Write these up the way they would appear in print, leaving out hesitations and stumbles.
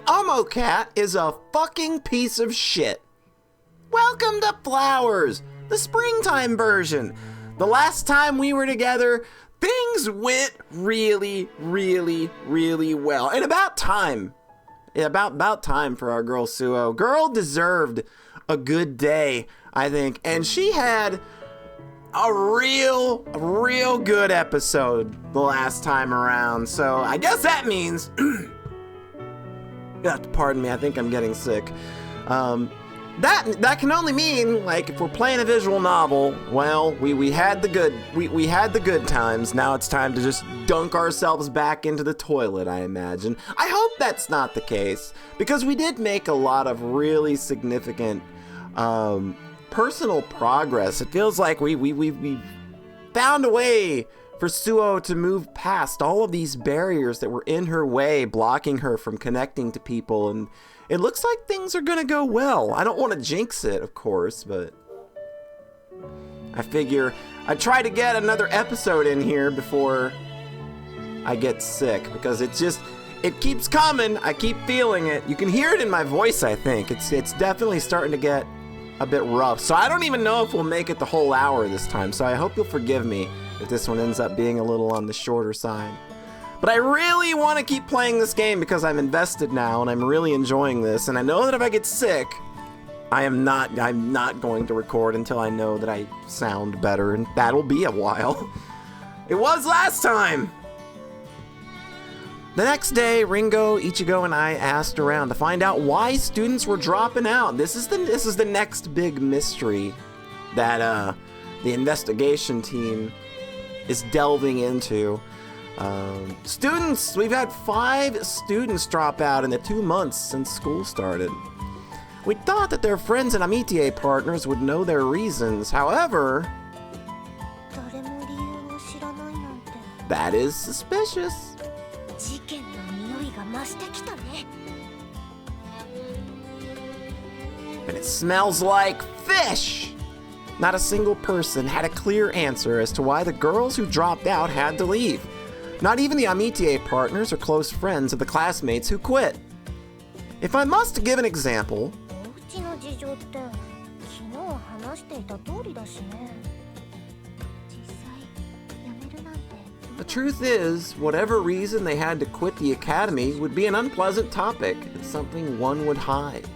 Omocat is a fucking piece of shit. Welcome to Flowers, the springtime version. The last time we were together, things went really, really, really well. And about time. About time for our girl Suo. Girl deserved a good day, I think. And she had a real good episode the last time around. So I guess that means... you have to pardon me, I think I'm getting sick. That can only mean, like, if we're playing a visual novel, well, we had the good times. Now it's time to just dunk ourselves back into the toilet, I imagine. I hope that's not the case, because we did make a lot of really significant personal progress. It feels like we found a way for Suo to move past all of these barriers that were in her way, blocking her from connecting to people, and it looks like things are gonna go well. I don't want to jinx it, of course, but I figure I'd try to get another episode in here before I get sick, because it keeps coming. I keep feeling it. You can hear it in my voice, I think. It's definitely starting to get a bit rough. So I don't even know if we'll make it the whole hour this time, so I hope you'll forgive me if this one ends up being a little on the shorter side. But I really want to keep playing this game because I'm invested now and I'm really enjoying this. And I know that if I get sick, I'm not going to record until I know that I sound better, and that'll be a while. It was last time! The next day, Ringo, Ichigo, and I asked around to find out why students were dropping out. This is the next big mystery that the investigation team is delving into. Students, we've had 5 students drop out in the 2 months since school started. We thought that their friends and amitié partners would know their reasons. However, that is suspicious. And it smells like fish! Not a single person had a clear answer as to why the girls who dropped out had to leave. Not even the amitié partners or close friends of the classmates who quit. If I must give an example, the truth is, whatever reason they had to quit the academy would be an unpleasant topic. It's something one would hide.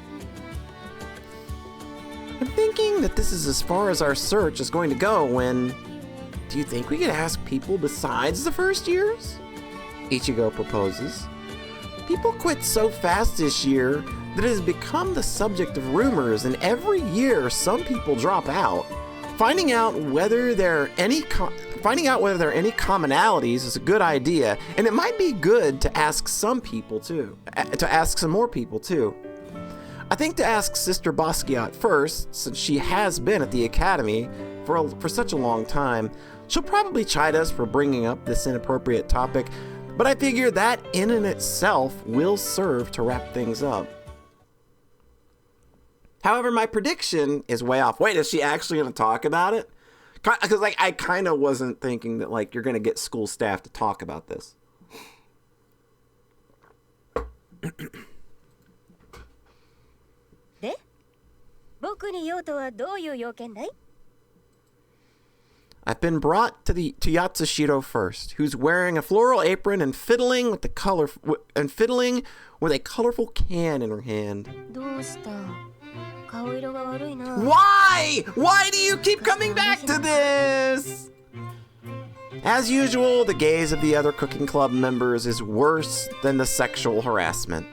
I'm thinking that this is as far as our search is going to go when... Do you think we could ask people besides the first years? Ichigo proposes. People quit so fast this year that it has become the subject of rumors, and every year some people drop out. Finding out whether there are any commonalities is a good idea, and it might be good to ask some people too. To ask some more people too. I think to ask Sister Basquiat first, since she has been at the academy for such a long time. She'll probably chide us for bringing up this inappropriate topic, but I figure that in and itself will serve to wrap things up. However, my prediction is way off. Wait, is she actually going to talk about it? Because I kind of wasn't thinking that you're going to get school staff to talk about this. I've been brought to Yatsushiro first, who's wearing a floral apron and fiddling with a colorful can in her hand. Why? Why do you keep coming back to this? As usual, the gaze of the other cooking club members is worse than the sexual harassment.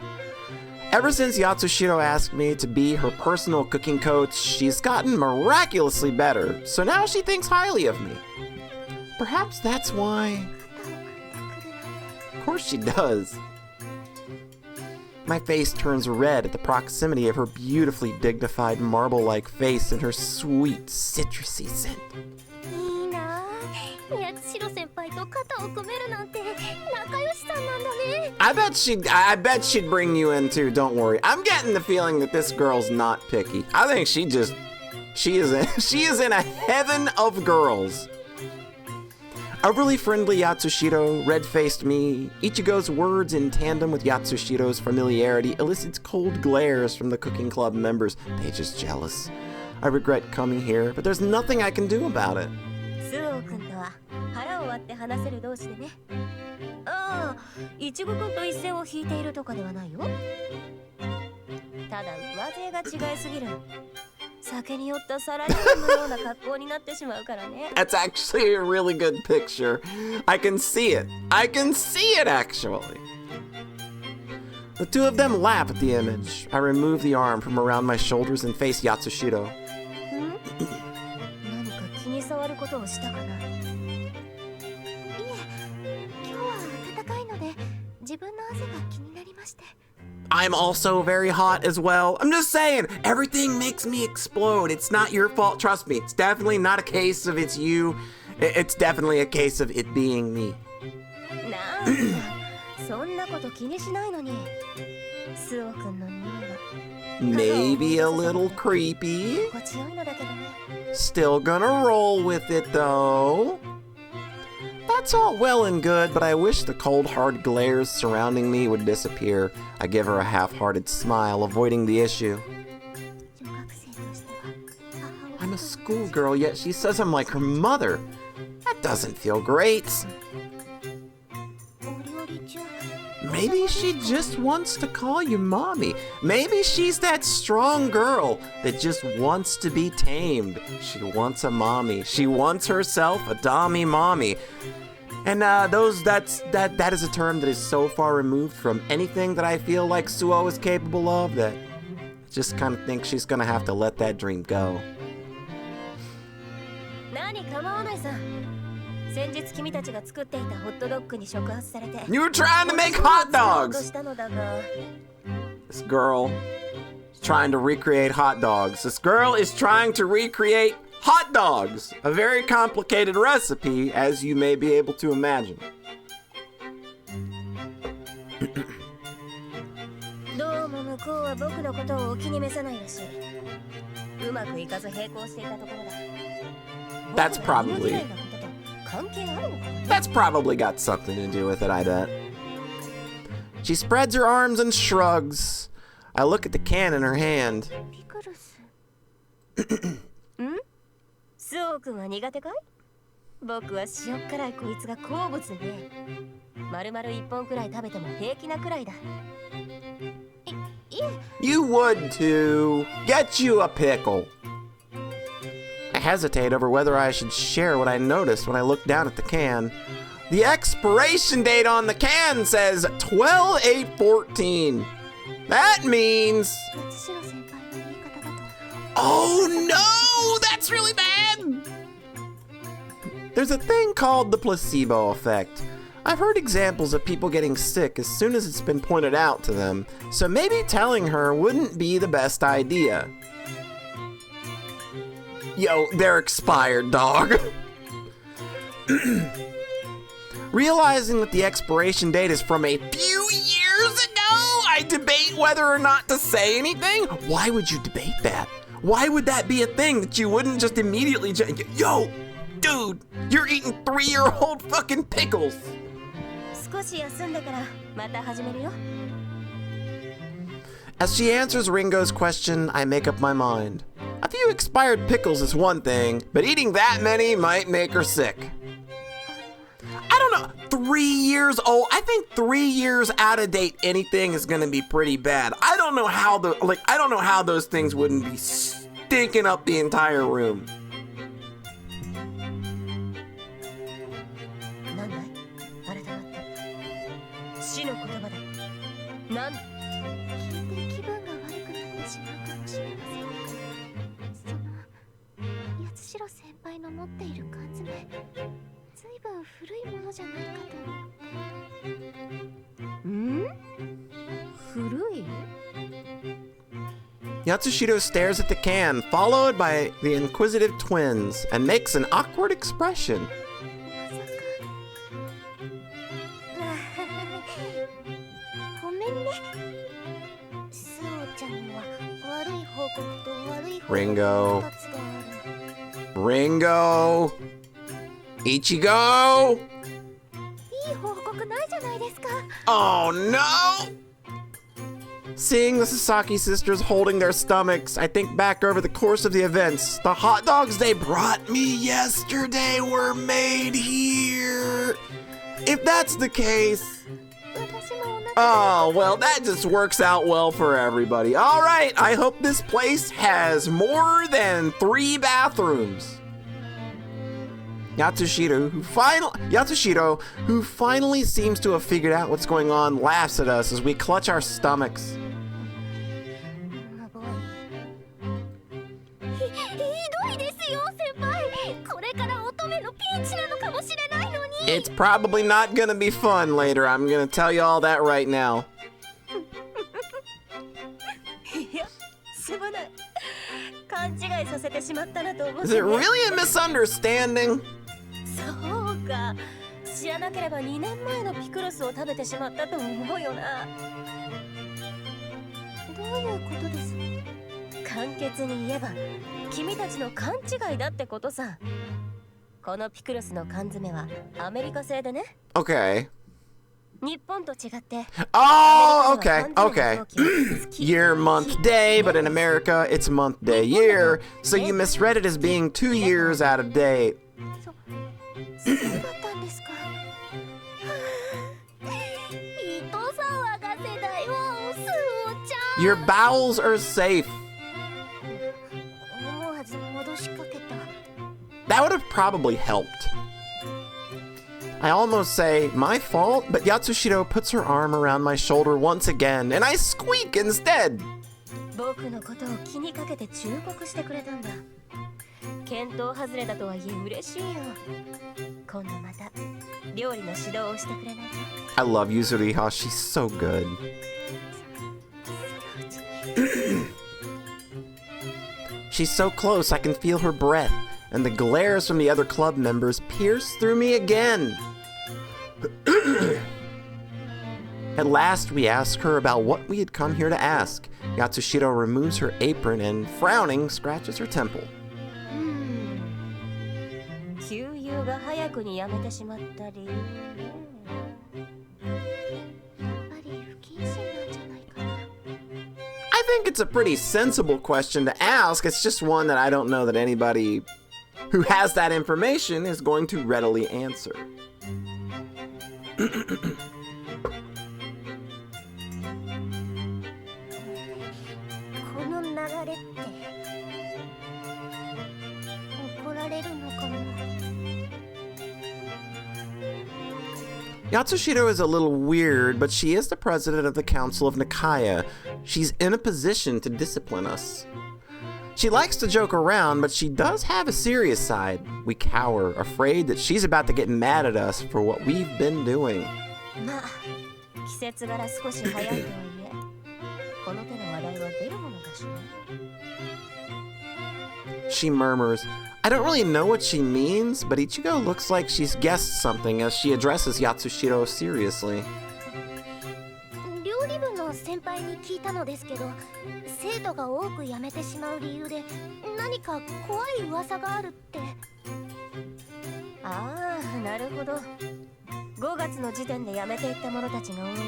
Ever since Yatsushiro asked me to be her personal cooking coach, she's gotten miraculously better, so now she thinks highly of me. Perhaps that's why... Of course she does. My face turns red at the proximity of her beautifully dignified marble-like face and her sweet, citrusy scent. I bet she'd bring you in too, don't worry. I'm getting the feeling that this girl's not picky. I think she is in a heaven of girls. Overly friendly Yatsushiro, red-faced me. Ichigo's words in tandem with Yatsushiro's familiarity elicits cold glares from the cooking club members. They just jealous. I regret coming here, but there's nothing I can do about it. スオ君とは腹を割って話せる同士でね。ああ、イチゴ君と一線を引いているとかではないよ。ただ上背が違いすぎる。酒に酔ったサラリーマンのような格好になってしまうからね。That's actually a really good picture. I can see it. I can see it actually. The two of them laugh at the image. I remove the arm from around my shoulders and face Yatsushiro. 何か気に障ることをしたかな。いえ、今日は暖かいので自分の汗が気になりまして。I'm also very hot as well. I'm just saying, everything makes me explode. It's not your fault, trust me. It's definitely not a case of it's you. It's definitely a case of it being me. なんだ、そんなこと気にしないのに。スオ君の匂いが。Maybe a little creepy. 心地よいのだけどね。Still gonna roll with it though. That's all well and good, but I wish the cold, hard glares surrounding me would disappear. I give her a half-hearted smile, avoiding the issue. I'm a schoolgirl, yet she says I'm like her mother. That doesn't feel great. Maybe she just wants to call you mommy. Maybe she's that strong girl that just wants to be tamed. She wants a mommy. She wants herself a dommy mommy. And that is a term that is so far removed from anything that I feel like Suo is capable of that I just kind of think she's gonna have to let that dream go. You were trying to make hot dogs! This girl is trying to recreate hot dogs. This girl is trying to recreate hot dogs! A very complicated recipe, as you may be able to imagine. That's probably got something to do with it, I bet. She spreads her arms and shrugs. I look at the can in her hand. スオ君は苦手かい？僕は塩辛いこいつが好物でね。丸々1本くらい食べても平気なくらいだ。You would too. Get you a pickle. I hesitate over whether I should share what I noticed when I looked down at the can. The expiration date on the can says 12/8/14. That means... Oh no! That's really bad! There's a thing called the placebo effect. I've heard examples of people getting sick as soon as it's been pointed out to them, so maybe telling her wouldn't be the best idea. Yo, they're expired, dog. Realizing that the expiration date is from a few years ago, I debate whether or not to say anything. Why would you debate that? Why would that be a thing that you wouldn't just immediately yo, dude, you're eating 3-year-old fucking pickles. As she answers Ringo's question, I make up my mind. A few expired pickles is one thing, but eating that many might make her sick. I don't know, 3 years old? I think 3 years out of date anything is gonna be pretty bad. I don't know how those things wouldn't be stinking up the entire room. Yatsushiro stares at the can, followed by the inquisitive twins, and makes an awkward expression. Ringo. Ichigo! いい報告ないじゃないですか。 Oh no! Seeing the Sasaki sisters holding their stomachs, I think back over the course of the events. The hot dogs they brought me yesterday were made here. If that's the case... 私もお腹 Oh, well, that just works out well for everybody. All right, I hope this place has more than 3 bathrooms. Yatsushiro, who finally seems to have figured out what's going on, laughs at us as we clutch our stomachs. ひどいですよ先輩。これから乙女のピンチなのかもしれないのに。 It's probably not gonna be fun later. I'm gonna tell you all that right now. いや、すまない。勘違いさせてしまったなと思って、 Is it really a misunderstanding? そうか。知らなければ2年前のピクルスを食べてしまったと思うよな。どういうことです？簡潔に言えば君たちの勘違いだってことさ。このピクルスの缶詰はアメリカ製でね。 Okay. 日本と違って。 Oh, okay, okay. Year, month, day, but in America, it's month, day, year. So you misread it as being 2 years out of date. そうだったんですか。糸騒がせだよ、スーちゃん。 Your bowels are safe. 思わず戻しかけた。 That would have probably helped. I almost say, my fault, but Yatsushiro puts her arm around my shoulder once again, and I squeak instead. 僕のことを気にかけて忠告してくれたんだ。見当外れだとはいえ嬉しいよ。今度また料理の指導をしてくれないか。 I love Yuzuriha, she's so good. She's so close, I can feel her breath, and the glares from the other club members pierce through me again. At last, we ask her about what we had come here to ask. Yatsushiro removes her apron and, frowning, scratches her temple. 給油が早くにやめてしまった理由ね。やっぱり不謹慎なんじゃないかな。 I think it's a pretty sensible question to ask. It's just one that I don't know that anybody who has that information is going to readily answer. この流れって怒られるのかも。 Yatsushiro is a little weird, but she is the president of the Council of Nikaya. She's in a position to discipline us. She likes to joke around, but she does have a serious side. We cower, afraid that she's about to get mad at us for what we've been doing. まあ、季節柄少し早いとはいえ、この手の話題は出るものかしら。 She murmurs, I don't really know what she means, but Ichigo looks like she's guessed something as she addresses Yatsushiro seriously. 料理部の先輩に聞いたのですけど、生徒が多く辞めてしまう理由で何か怖い噂があるって。ああ、なるほど。5月の時点で辞めていった者たちが多いか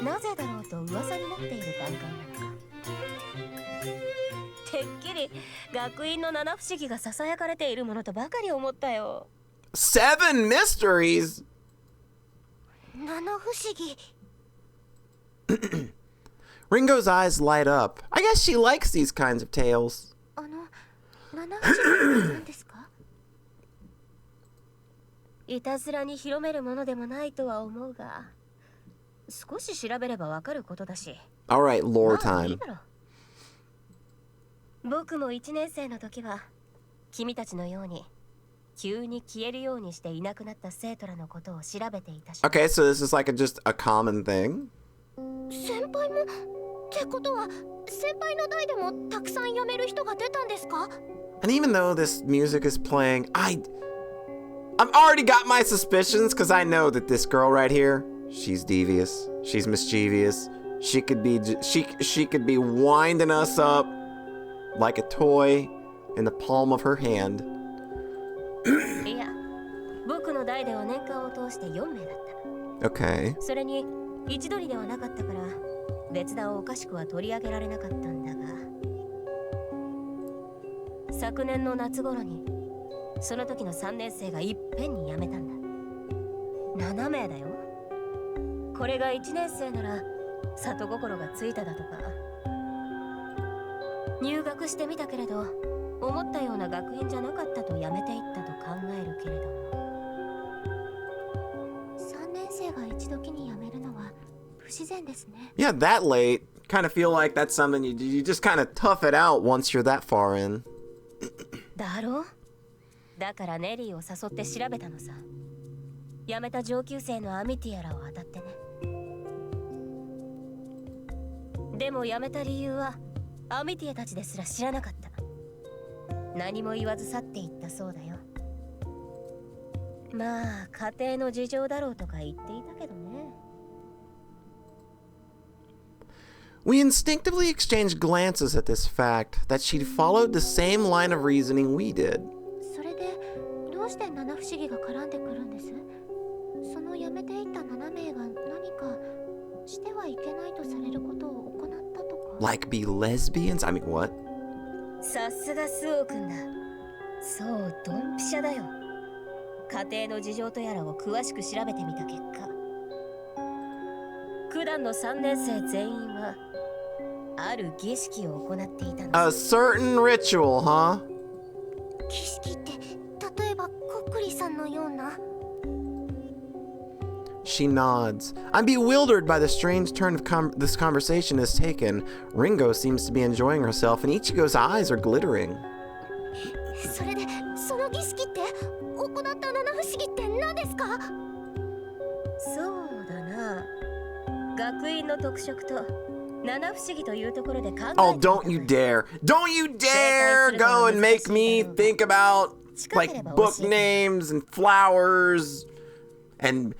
ら、なぜだろうと噂になっている段階なのか。てっきり学院の七不思議がささやかれているものとばかり思ったよ。 7 mysteries! 七不思議。 Ringo's eyes light up. I guess she likes these kinds of tales. 七不思議って何ですか？いたずらに広めるものでもないとは思うが、少し調べればわかることだし。 Alright, lore まあいい time. だろう。僕も1年生の時は君たちのように急に消えるようにしていなくなった生徒らのことを調べていたし。 Okay, so this is like just a common thing. 先輩もってことは先輩の代でもたくさん辞める人が出たんですか？ And even though this music is playing, I've already got my suspicions because I know that this girl right here, she's devious, she's mischievous. She could be winding us up like a toy in the palm of her hand. いや、僕の代では年間を通して4名だった。Okay. それに一度にではなかったから別段おかしくは取り上げられなかったんだが、昨年の夏頃にその時の3年生がいっぺんに辞めたんだ。7名だよ。これが1年生なら里心がついただとか。入学してみたけれど思ったような学院じゃなかったと辞めていったと考えるけれども、3年生が一時に辞めるのは不自然ですね。 Yeah, that late. Kind of feel like that's something you just kind of tough it out once you're that far in. だろう。だからネリーを誘って調べたのさ。辞めた上級生のアミティアらを当たってね。でも辞めた理由はアミティアたちですら知らなかった。何も言わず去っていったそうだよ。まあ家庭の事情だろうとか言っていたけどね。We instinctively exchanged glances at this fact that she'd followed the same line of reasoning we did. それでどうして七不思議が絡んでくるんです？その辞めていった7名が何かしてはいけないとされることを行ったとか。 Like be lesbians? I mean, what? さすがスオ君だ。そうドンピシャだよ。家庭の事情とやらを詳しく調べてみた結果、九段の3年生全員はある儀式を行っていたの。 A certain ritual, huh? 儀式って例えばコックリさんのような。 She nods. I'm bewildered by the strange turn of this conversation has taken. Ringo seems to be enjoying herself, and Ichigo's eyes are glittering. それでその儀式って行った七不思議って何ですか？そうだな。学院の特色と七不思議というところで考えてみた。 Oh, don't you dare. Don't you dare go and make me think about like book names and flowers and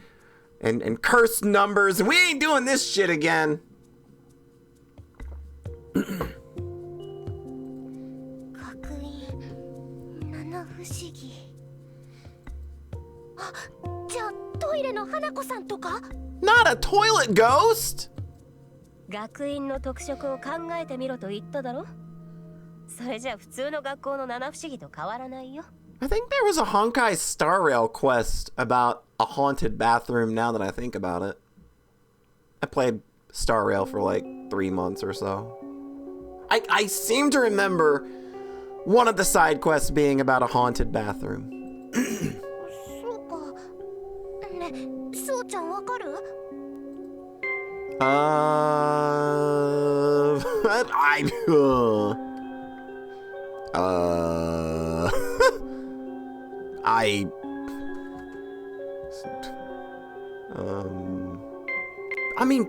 cursed numbers, and we ain't doing this shit again. 学院七不思議。あ、じゃあトイレの花子さんとか？ Not a toilet ghost! 学院の特色を考えてみろと言っただろ。それじゃ普通の学校の七不思議と変わらないよ。 I think there was a Honkai Star Rail quest about a haunted bathroom now that I think about it. I played Star Rail for like 3 months or so. I seem to remember one of the side quests being about a haunted bathroom. そうか。ね、そうちゃんわかる？I mean,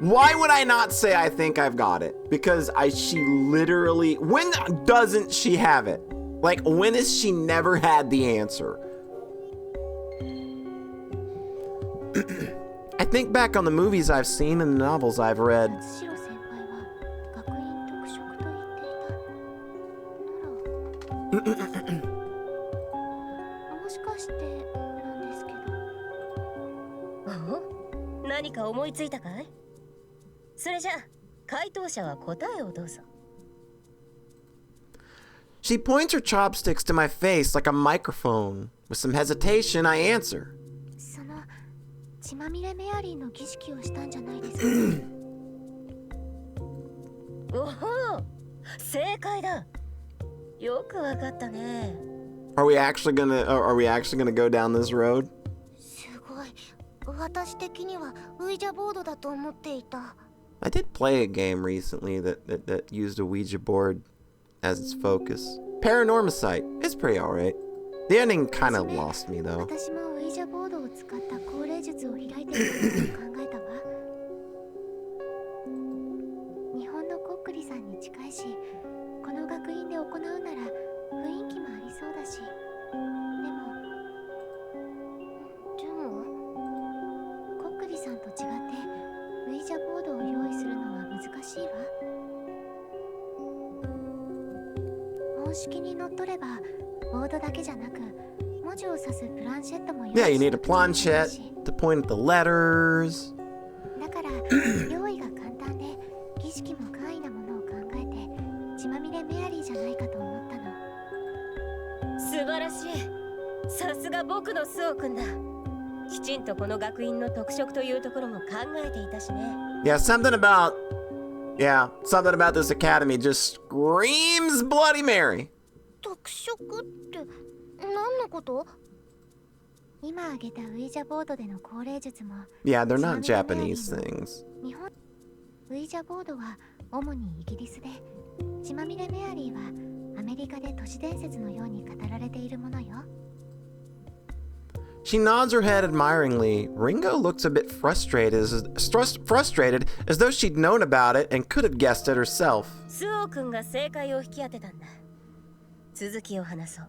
why would I not say I think I've got it? Because she literally, when doesn't she have it? Like, when has she never had the answer? I think back on the movies I've seen and the novels I've read. シロ先輩は学院特色と言っていた。ならもしかしてなんですけど。お？何か思いついたかい？それじゃ回答者は答えをどうぞ。 She points her chopsticks to my face like a microphone. With some hesitation, I answer. その血まみれメアリーの儀式をしたんじゃないですか？おお、正解だ。よくわかったね。 Are we actually gonna go down this road? すごい。私的にはウイジャボードだと思っていた。 I did play a game recently that used a Ouija board as its focus. Paranormicite. It's pretty alright. The ending kind of lost me though. 私もウイジャボードを使った高齢術を開いてみたいと考えたわ。日本のコックリさんに近いし、この学院で行うなら雰囲気もありそうだし。でもコックリさんと違ってウイジャボードを用意するのは難しいわ。方式にのっとればボードだけじゃなく文字を指すプランシェットも Yeah, you need a planchette to point at the letters. だから用意が簡単で儀式も簡易なものを考えて血まみれメアリーじゃないかと思ったの。素晴らしい。さすが僕のスオ君だ。きちんとこの学院の特色というところも考えていたしね。Yeah, something about this academy just screams Bloody Mary. 特色って何のこと？今挙げたウイジャボードでの降霊術も Yeah, they're not Japanese things. 日本ウイジャボードは主にイギリスで、血まみれメアリーはアメリカで都市伝説のように語られているものよ。She nods her head admiringly. Ringo looks a bit frustrated as though she'd known about it and could have guessed it herself. スオ君が正解を引き当てたんだ。続きを話そう。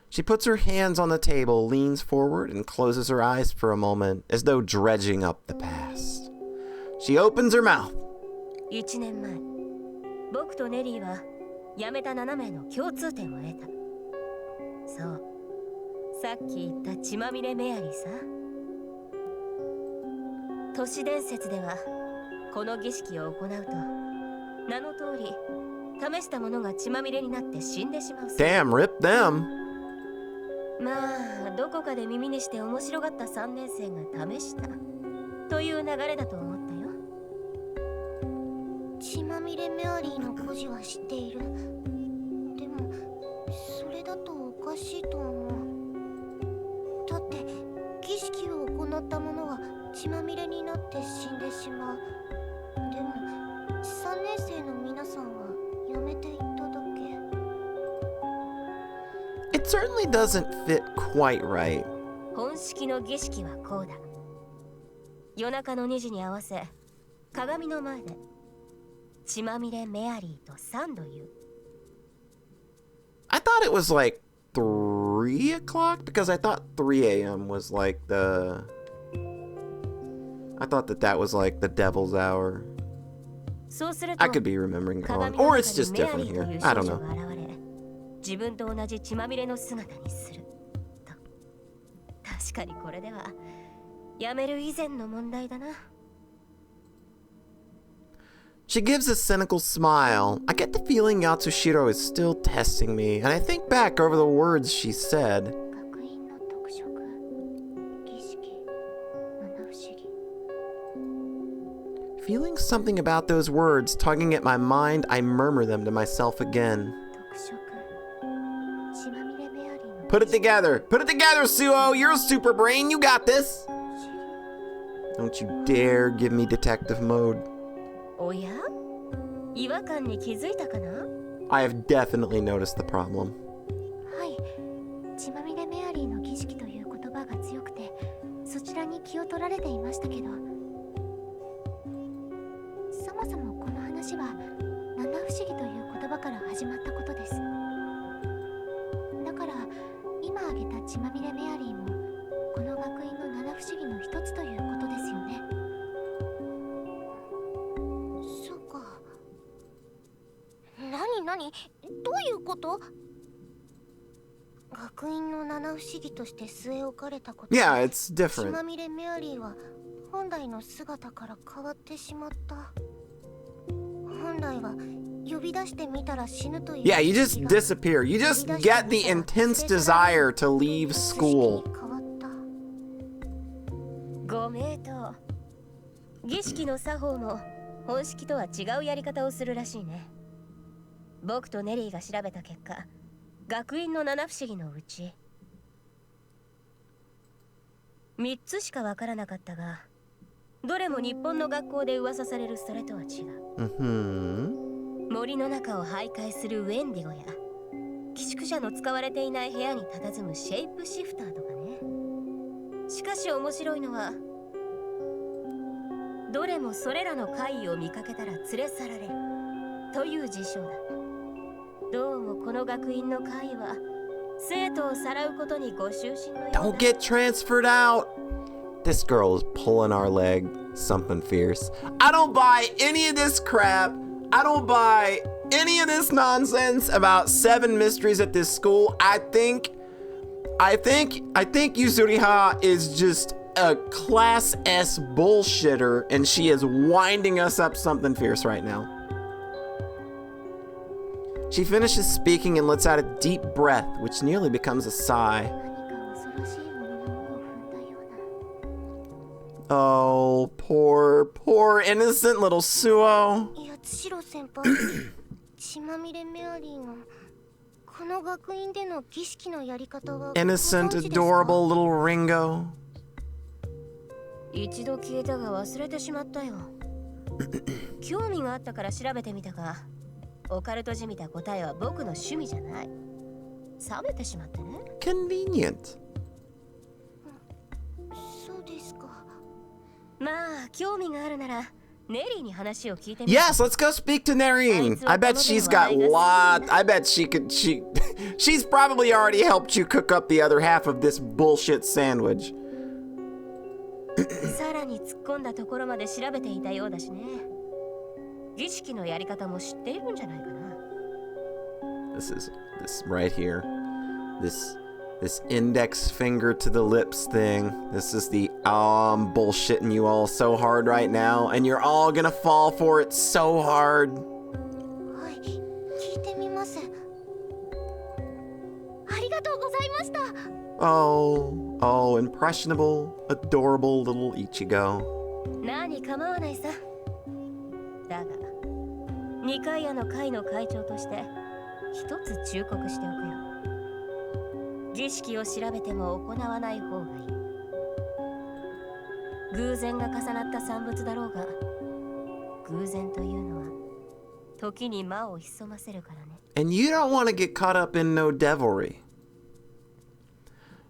She puts her hands on the table, leans forward, and closes her eyes for a moment, as though dredging up the past. She opens her mouth. 1年前、僕とネリーは辞めた7名の共通点を得た。そう、さっき言った血まみれメアリーさ。都市伝説ではこの儀式を行うと名の通り試したものが血まみれになって死んでしまう。 Damn, rip them. まあどこかで耳にして面白がった3年生が試したという流れだと思ったよ。血まみれメアリーの故事は知っている。でもそれだとおかしいと思う。だって儀式を行った者は血まみれになって死んでしまう。でも3年生の皆さんはやめていっただけ。 It certainly doesn't fit quite right. 本式の儀式はこうだ。夜中の2時に合わせ鏡の前で血まみれメアリーと3度言う。I thought it was like 3 o'clock because I thought 3 a.m. was like the... I thought that was like the devil's hour. そうすると I could be remembering it wrong. Or it's just different here. I don't know. 自分と同じ血まみれの姿にすると。確かにこれではやめる以前の問題だな。She gives a cynical smile. I get the feeling Yatsushiro is still testing me, and I think back over the words she said. 学院の特色、儀式、七不思議。 Feeling something about those words tugging at my mind, I murmur them to myself again. 特色、血まみれメアリーの Put it together! Put it together, Suo! You're a super brain! You got this! Don't you dare give me detective mode. おや？違和感に気づいたかな？ I have definitely noticed the problem. はい、血まみれメアリーの儀式という言葉が強くて、そちらに気を取られていましたけど、そもそもこの話は七不思議という言葉から始まったことです。だから今挙げた血まみれメアリーもこの学院の七不思議の一つということですよね。そうか。何？どういうこと？学院の七不思議として据え置かれたこと。Yeah, it's 血 different. まみれメアリーは本来の姿から変わってしまった。本来は呼び出してみたら死ぬという。Yeah, you just disappear. You just get the intense desire to leave school. ご名答。儀式の作法も本式とは違うやり方をするらしいね。僕とネリーが調べた結果、学院の七不思議のうち3つしかわからなかったが、どれも日本の学校で噂されるそれとは違う。森の中を徘徊するウェンディゴや寄宿舎の使われていない部屋に佇むシェイプシフターとかね。しかし面白いのは、どれもそれらの怪異を見かけたら連れ去られるという事象だ。どうもこの学院の怪異は生徒をさらうことにご執心のようだ。 Don't get transferred out. This girl is pulling our leg. Something fierce. I don't buy any of this crap. I don't buy any of this nonsense about 7 mysteries at this school, I think Yuzuriha is just a class S bullshitter, and she is winding us up something fierce right now. She finishes speaking and lets out a deep breath, which nearly becomes a sigh. Oh, poor innocent little Suo. Innocent, adorable little Ringo. 一度消えたが忘れてしまったよ。興味があったから調べてみたが、オカルトじみた答えは僕の趣味じゃない。冷めてしまってね。Convenient. そうですか。まあ、興味があるなら、ネリーに話を聞いてみ。Yes, let's go speak to Narine. I bet she's got I bet she's probably already helped you cook up the other half of this bullshit sandwich. さらに突っ込んだところまで調べていたようだしね。儀式のやり方も知っているんじゃないかな。This right here. This index finger to the lips thing. This is the I'm bullshitting you all so hard right now, and you're all gonna fall for it so hard. はい、聞いてみます。ありがとうございました。Oh, impressionable, adorable little Ichigo. 何構わないさ。だが、二階屋の会の会長として一つ忠告しておくよ。儀式を調べても行わない方がいい。偶然が重なった産物だろうが、偶然というのは時に魔を潜ませるからね。And you don't want to get caught up in no devilry.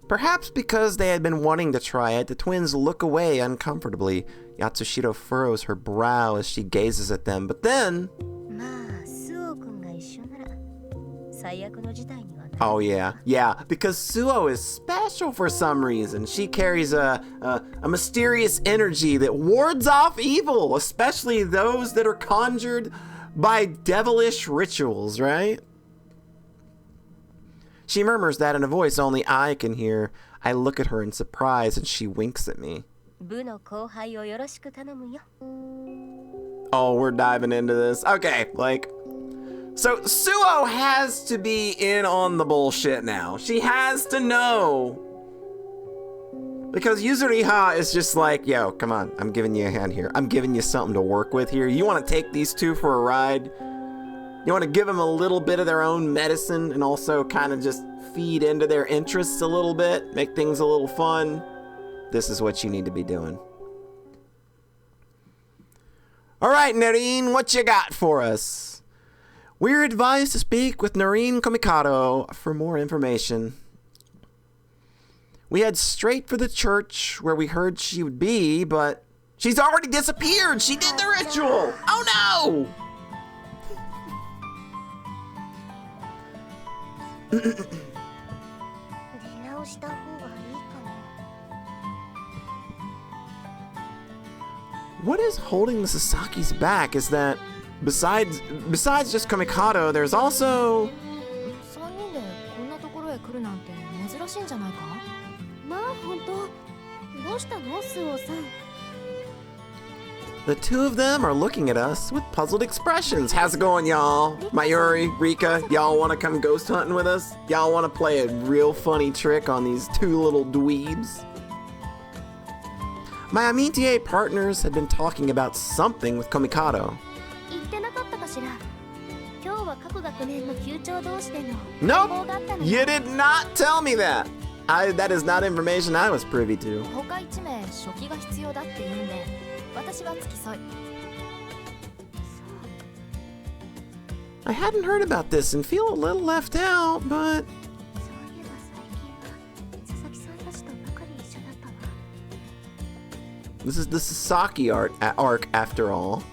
Perhaps because they had been wanting to try it, the twins look away uncomfortably. Yatsushiro furrows her brow as she gazes at them, but then... Oh yeah, because Suo is special for some reason. She carries a mysterious energy that wards off evil, especially those that are conjured by devilish rituals, right? She murmurs that in a voice only I can hear. I look at her in surprise and she winks at me. Oh, we're diving into this. Okay, so Suo has to be in on the bullshit now. She has to know. Because Yuzuriha is just like, yo, come on, I'm giving you a hand here. I'm giving you something to work with here. You want to take these two for a ride? You want to give them a little bit of their own medicine and also kind of just feed into their interests a little bit, make things a little fun? This is what you need to be doing. All right, Narine, what you got for us? We're advised to speak with Narine Komikado for more information. We head straight for the church where we heard she would be, but she's already disappeared. She did the ritual. Oh no! What is holding the Sasaki's back is that besides just Komikado, there's also the two of them are looking at us with puzzled expressions. How's it going, y'all? Mayuri, Rika, y'all want to come ghost hunting with us? Y'all want to play a real funny trick on these two little dweebs? My Amitié partners had been talking about something with Komikado. Nope, you did not tell me that. That is not information I was privy to. I hadn't heard about this and feel a little left out, but... This is the Sasaki arc after all.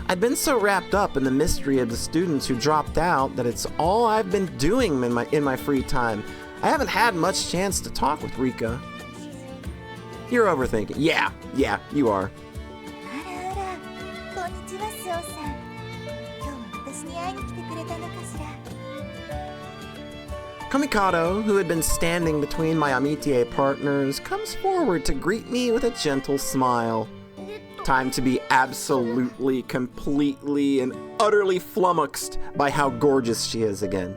I'd been so wrapped up in the mystery of the students who dropped out that it's all I've been doing in my free time. I haven't had much chance to talk with Rika. You're overthinking. Yeah, Kamikado, who had been standing between my amitié partners, comes forward to greet me with a gentle smile. Time to be absolutely, completely, and utterly flummoxed by how gorgeous she is again.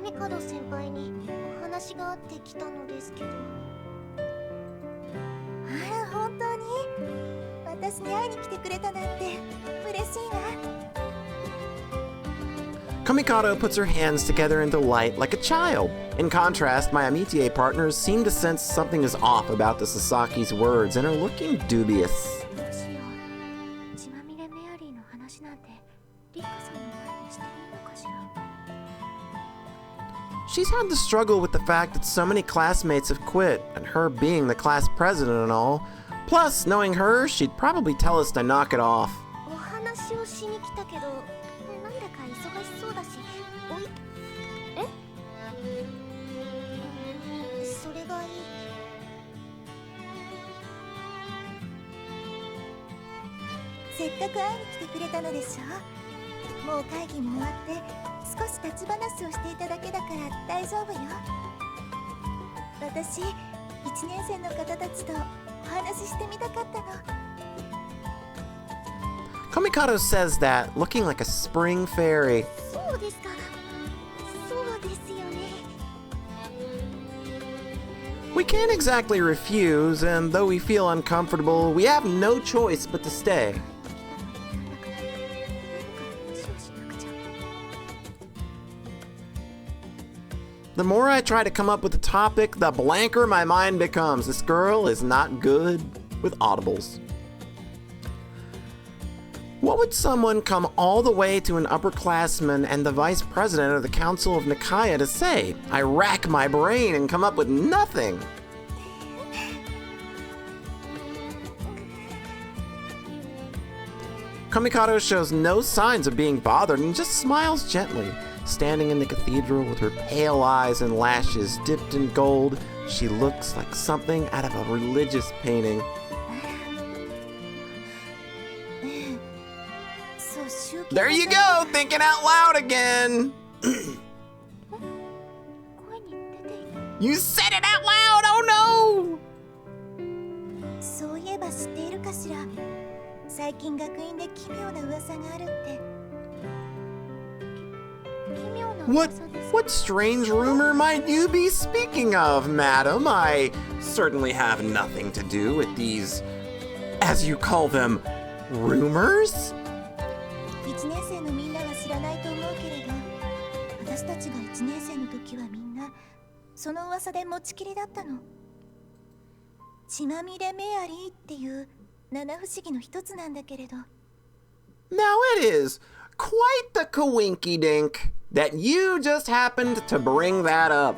上門先輩にお話があってきたのですけど。あら、本当に？私に会いに来てくれたなんて嬉しいわ。Kamikado puts her hands together in delight like a child. In contrast, my amitié partners seem to sense something is off about the Sasaki's words and are looking dubious. どうしよう。血まみれメアリーの話なんてリッカさんの前でしていいのかしら。She's had to struggle with the fact that so many classmates have quit, and her being the class president and all. Plus, knowing her, she'd probably tell us to knock it off. お話をしに来たけど、なんだか忙しそうだし。おい。え？それがいい。せっかく会いに来てくれたのでしょ。もう会議も終わって少し立ち話をしていただけだから大丈夫よ。私、1年生の方たちとお話ししてみたかったの。Kamikado says that, looking like a spring fairy. そうですか。そうですよね。We can't exactly refuse, and though we feel uncomfortable, we have no choice but to stay. The more I try to come up with a topic, the blanker my mind becomes. This girl is not good with audibles. What would someone come all the way to an upperclassman and the vice president of the Council of Nikaya to say? I rack my brain and come up with nothing. Kamikado shows no signs of being bothered and just smiles gently. Standing in the cathedral with her pale eyes and lashes dipped in gold, she looks like something out of a religious painting. There you go, thinking out loud again! You said it out loud, oh no! そういえば知っているかしら。最近学院で奇妙な噂があるって。What strange rumor might you be speaking of, madam? I certainly have nothing to do with these, as you call them, rumors? 1年生のみんなは知らないと思うけれど、私たちが1年生の時はみんなその噂で持ちきりだったの。血まみれメアリーっていう七不思議の一つなんだけれど。Now it is quite the coinky-dink that you just happened to bring that up.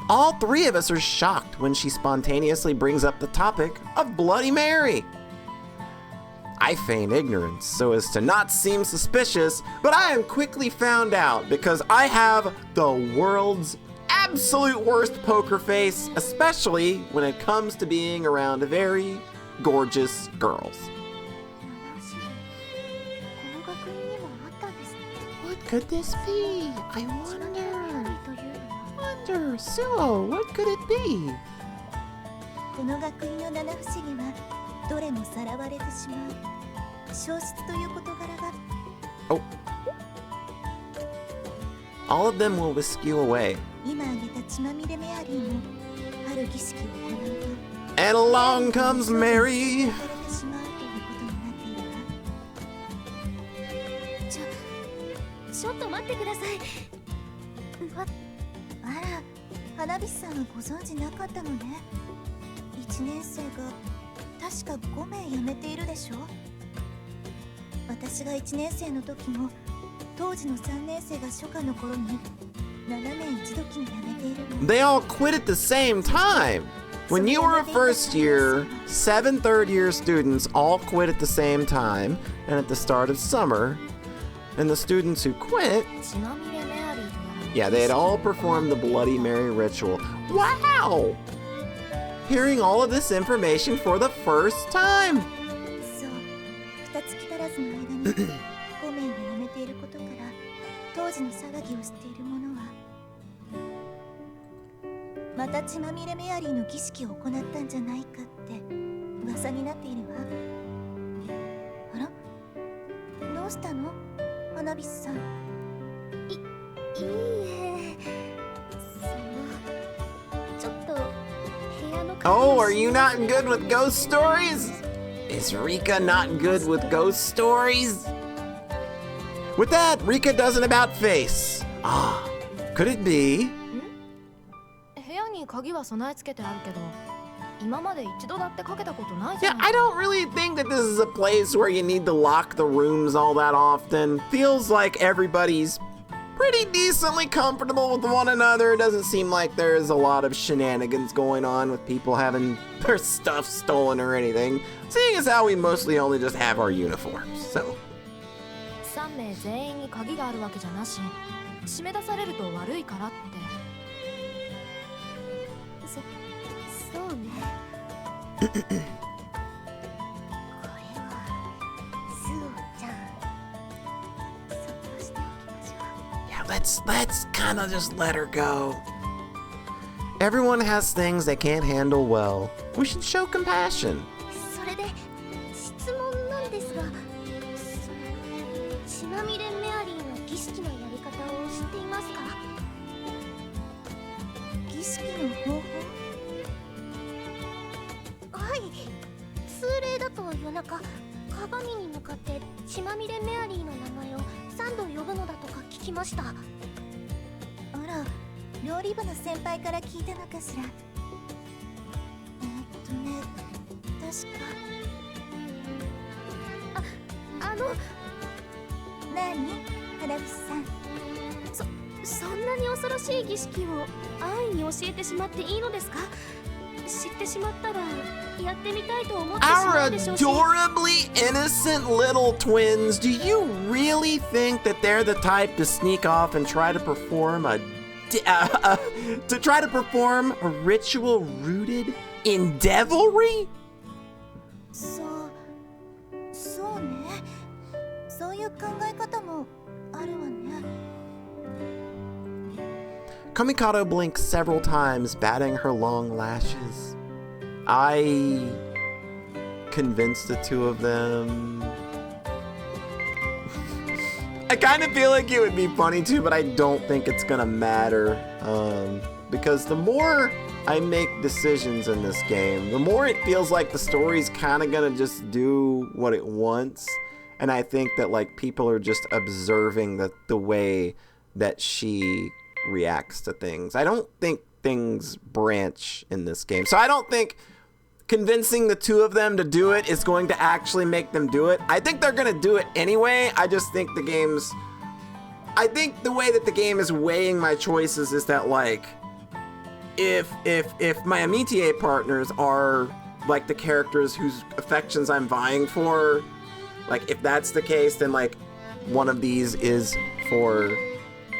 All three of us are shocked when she spontaneously brings up the topic of Bloody Mary. I feign ignorance so as to not seem suspicious, but I am quickly found out because I have the world's absolute worst poker face, especially when it comes to being around very gorgeous girls. What could this be? I wonder, Suo, what could it be? この学院の七不思議はどれもさらわれてしまう消失という事柄が。Oh. All of them will whisk you away. 今挙げた血まみれメアリーもある儀式を行うと。 And along comes Mary. ちょっと待ってください。あら、花火さんはご存知なかったのね。1年生が確か5名辞めているでしょ。私が1年生の時も当時の3年生が初夏の頃に7名一時に辞めているの。 They all quit at the same time. When you were a first year, 7 third-year students all quit at the same time, and at the start of summer, and the students who quit, yeah, they had all performed the Bloody Mary ritual. Wow! Hearing all of this information for the first time. 時の騒ぎをしている者はまた血まみれメアリーの儀式を行ったんじゃないかって噂になっているわ。あら、どうしたの花火さん。いいえ、ちょっと部屋の Oh, are you not good with ghost stories? Is Rika not good with ghost stories? With that, Rika does an about face. Ah, could it be? 部屋に鍵は備え付けてあるけど、今まで一度だってかけたことないじ Yeah, ゃない I don't really think that this is a place where you need to lock the rooms all that often. Feels like everybody's pretty decently comfortable with one another. It doesn't seem like there's a lot of shenanigans going on with people having their stuff stolen or anything, seeing as how we mostly only just have our uniforms, so. 3名全員に鍵があるわけじゃなし、締め出されると悪いからって。そうね。これはスオちゃん。そっとしておきましょう。Yeah, let's kind of just let her go. Everyone has things they can't handle well. We should show compassion. それで質問なんですが、血まみれメアリーの儀式のやり方を知っていますか？儀式の方法？はい、通例だと夜中鏡に向かって血まみれメアリーの名前を3度呼ぶのだとか聞きました。あら、料理部の先輩から聞いたのかしら。確か何？花火さん。そんなに恐ろしい儀式を安易に教えてしまっていいのですか？知ってしまったらやってみたいと思ってしま Our うでしょうし。 adorably innocent little twins, do you really think that they're the type to sneak off and try to perform a ritual rooted in devilry? そうね。そういう考え方もあるわね。Kamikato blinks several times, batting her long lashes. I convinced the two of them. I kind of feel like it would be funny too, but I don't think it's gonna matter. Because the more I make decisions in this game, the more it feels like the story's kind of gonna just do what it wants. And I think that like people are just observing the way that she reacts to things. I don't think things branch in this game. So I don't think convincing the two of them to do it is going to actually make them do it. I think they're going to do it anyway. I just think the way that the game is weighing my choices is that like if my amitié partners are like the characters whose affections I'm vying for, like if that's the case, then like one of these is for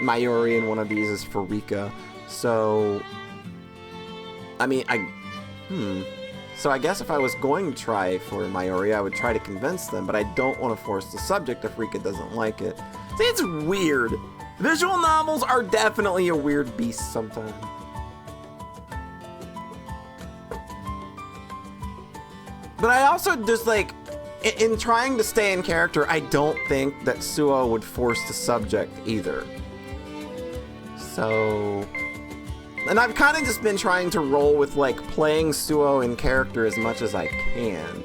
Mayuri and one of these is for Rika. So I mean, so I guess if I was going to try for Mayuri, I would try to convince them, but I don't want to force the subject if Rika doesn't like it. See, it's weird. Visual novels are definitely a weird beast sometimes. But I also just like, in trying to stay in character, I don't think that Suo would force the subject either. So, and I've kind of just been trying to roll with like playing Suo in character as much as I can.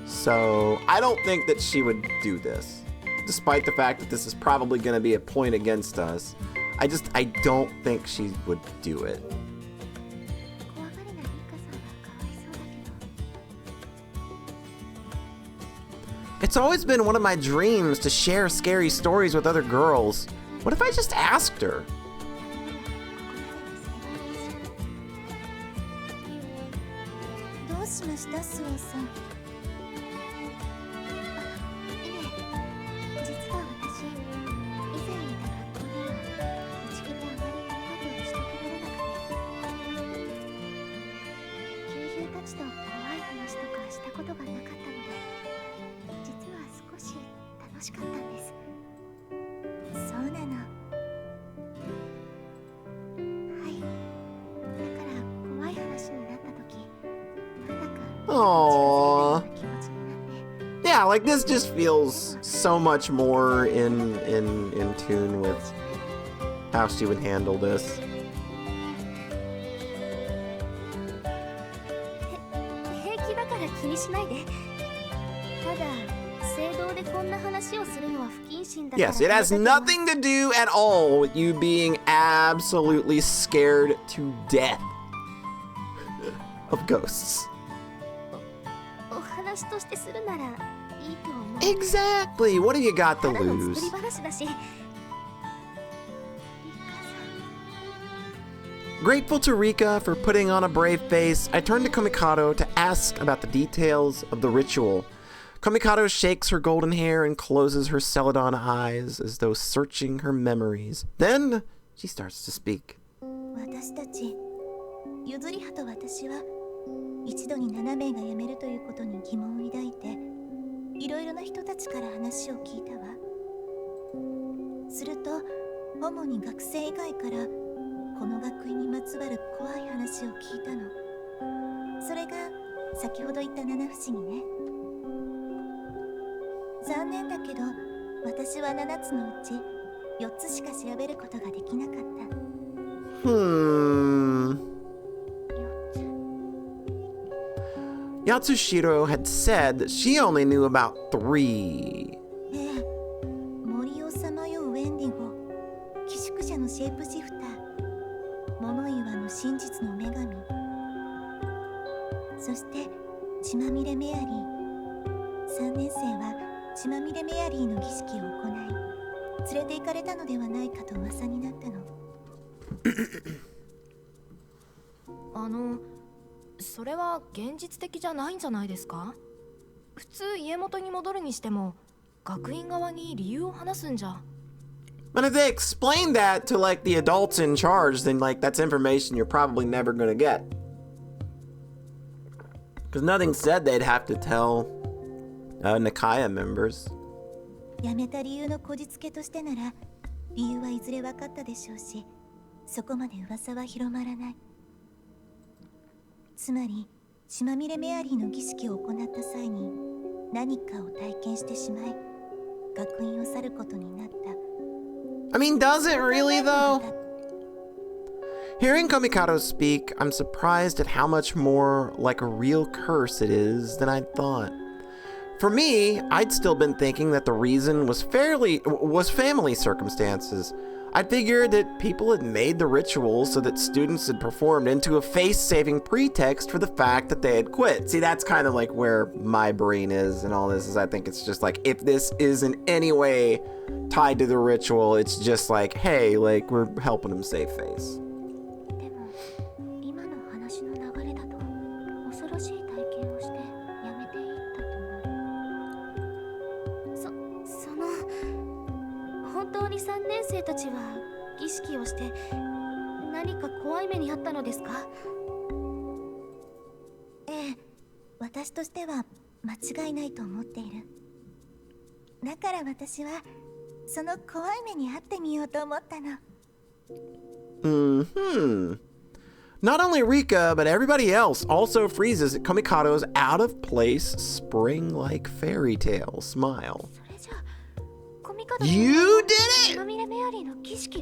So I don't think that she would do this, despite the fact that this is probably going to be a point against us. I don't think she would do it. It's always been one of my dreams to share scary stories with other girls. What if I just asked her? どうしました、スオさん。いえ、実は私、以前いた学校では打ち切りあまりみんなと打ち解けられなくて、旧友たちと怖い話とかしたことがなかったので、実は少し楽しかったんです。そうなの。Aww. Yeah, like this just feels so much more in tune with how she would handle this. 平気だから気にしないで。ただ聖堂でこんな話をするのは不謹慎だから。 Yes, it has nothing to do at all with you being absolutely scared to death of ghosts. お話としてするならいいと思う。 Exactly. What have you got to ただの lose? 作り話だし。 Grateful to Rika for putting on a brave face, I turn to Komikado to ask about the details of the ritual. Komikado shakes her golden hair and closes her celadon eyes as though searching her memories. Then she starts to speak. 私たちゆずりはと私は一度に7名が辞めるということに疑問を抱いていろいろな人たちから話を聞いたわ。すると主に学生以外からこの学院にまつわる怖い話を聞いたの。それが先ほど言った七不思議ね。残念だけど私は7つのうち4つしか調べることができなかった。Yatsushiro had said that she only knew about 3. ええ、森をさまようウェンディゴ、寄宿舎のシェイプシフター、物言わの真実の女神、そして血まみれメアリー。3年生は血まみれメアリーの儀式を行い連れて行かれたのではないかと噂になったの。それは現実的じゃないんじゃないですか？普通家元に戻るにしても学院側に理由を話すんじゃ。 But if they explain that to like the adults in charge, then like that's information you're probably never gonna get. Because nothing said they'd have to tell Nikaya members. 辞めた理由のこじつけとしてなら理由はいずれ分かったでしょうし、そこまで噂は広まらない。つまり血まみれメアリーの儀式を行った際に何かを体験してしまい学院を去ることになった。 I mean, does it really though? Hearing Komikado speak, I'm surprised at how much more like a real curse it is than I'd thought. For me, I'd still been thinking that the reason was family circumstances. I'd figured that people had made the ritual so that students had performed into a face-saving pretext for the fact that they had quit. See, that's kind of like where my brain is in all this, is I think it's just like, if this is in any way tied to the ritual, it's just like, hey, like, we're helping them save face. でも今の話の流れだと恐ろしい体験をして辞めていったとなる。その本当に3年生たちは儀式をして何か怖い目にあったのですか？ええ、私としては間違いないと思っている。だから私はその怖い目に遭ってみようと思ったの。Not only Rika, but everybody else also freezes at Komikado's out-of-place spring-like fairy tale smile. それじゃあコミカド You did 血 it! まみれメアリーの儀式を。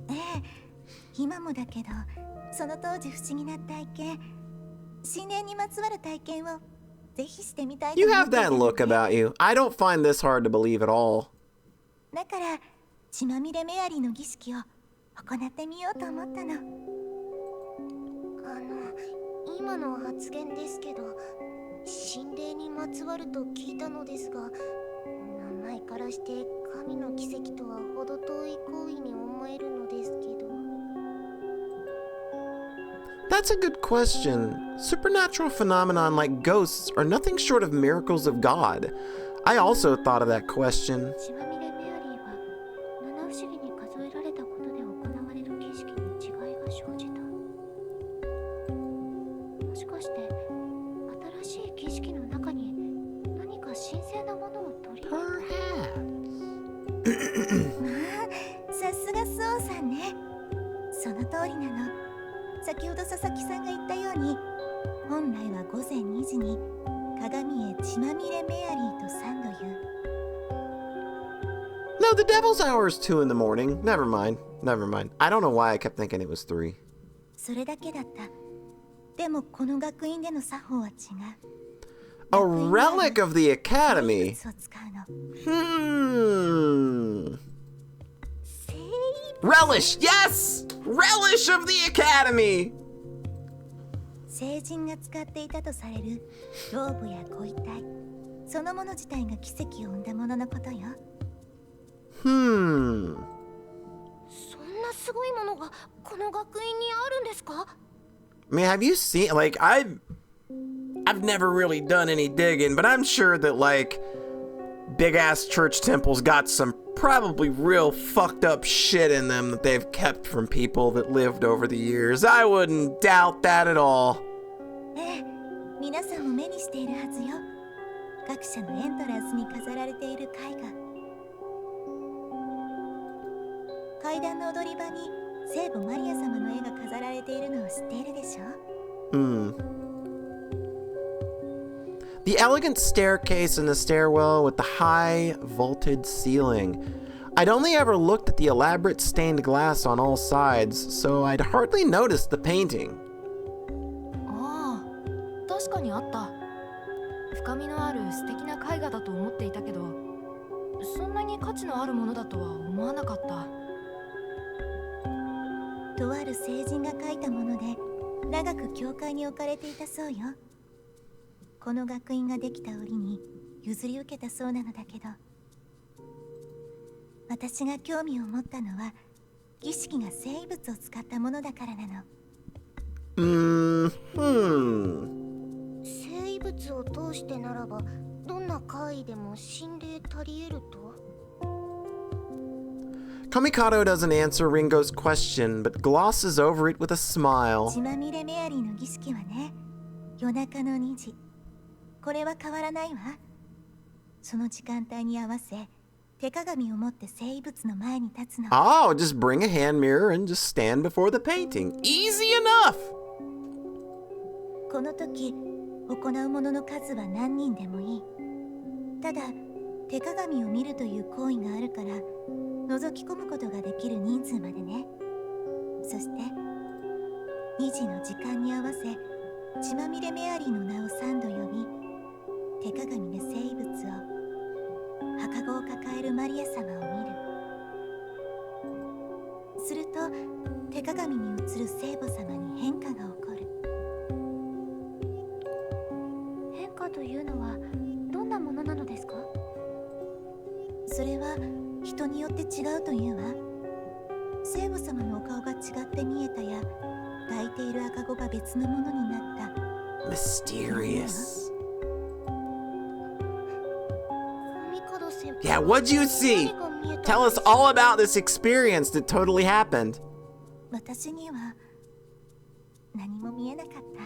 ええ、今もだけどその当時不思議な体験、神殿にまつわる体験をぜひしてみたいと You 思っ have てい that るの look ね。 about you. I don't find this hard to believe at all. だから血まみれメアリーの儀式を行ってみようと思ったの。今の発言ですけど、神霊にまつわると聞いたのですが、名前からして神の奇跡とは程遠い行為に思えるのですけど。 That's a good question. Supernatural phenomenon like ghosts are nothing short of miracles of God. I also thought of that question. 血まみれメアリーは七不思議に数えられたことで行われる儀式に違いが生じた。もしかして新しい儀式の中に何か神聖なものを取り入れた。まあ、さすがスオンさんね。その通りなの。先ほど佐々木さんが言ったように本来は午前2時に鏡へ血まみれメアリーと3度言う。 No, the devil's hour is 2 in the morning. Never mind. I don't know why I kept thinking it was 3. それだけだった。でもこの学院での作法は違う。 A relic of the academy. 生物を使うの。 Relish, yes! Relish of the academy! 聖人が使っていたとされるローブやご遺体、そのもの自体が奇跡を生んだもののことよ。そんなすごいものがこの学院にあるんですか? I mean, have you seen, like, I've never really done any digging, but I'm sure that, like, big-ass church temples got some probably real fucked up shit in them that they've kept from people that lived over the years. I wouldn't doubt that at all. ええ、皆さんも目にしているはずよ。学者のエントランスに飾られている絵画。階段の踊り場に聖母マリア様の絵が飾られているのを知っているでしょ? The elegant staircase in the stairwell with the high vaulted ceiling. I'd only ever looked at the elaborate stained glass on all sides, so I'd hardly noticed the painting. ああ、確かにあった。深みのある素敵な絵画だと思っていたけど、そんなに価値のあるものだとは思わなかった。とある聖人が描いたもので、長く教会に置かれていたそうよ。この学院ができた折に譲り受けたそうなのだけど、私が興味を持ったのは儀式が生物を使ったものだからなの。生物を通してならばどんな怪異でも心霊足り得ると? Kamikato doesn't answer Ringo's question, but glosses over it with a smile. 血まみれメアリーの儀式はね、夜中の2時。これは変わらないわ。その時間帯に合わせ、手鏡を持って生物の前に立つの。Oh, just bring a hand mirror and just stand before the painting. Easy enough! この時、行うものの数は何人でもいい。ただ、手鏡を見るという行為があるから、覗き込むことができる人数までね。そして、2時の時間に合わせ、血まみれメアリーの名を3度呼び、手鏡で生物を、墓子を抱えるマリア様を見る。すると、手鏡に映る聖母様に変化が起こる。変化というのはどんなものなのですか? それは人によって違うというわ。聖母様のお顔が違って見えたや、抱いている赤子が別のものになった。Mysterious. Yeah, what'd you see? Tell us all about this experience that totally happened. 私には何も見えなかった。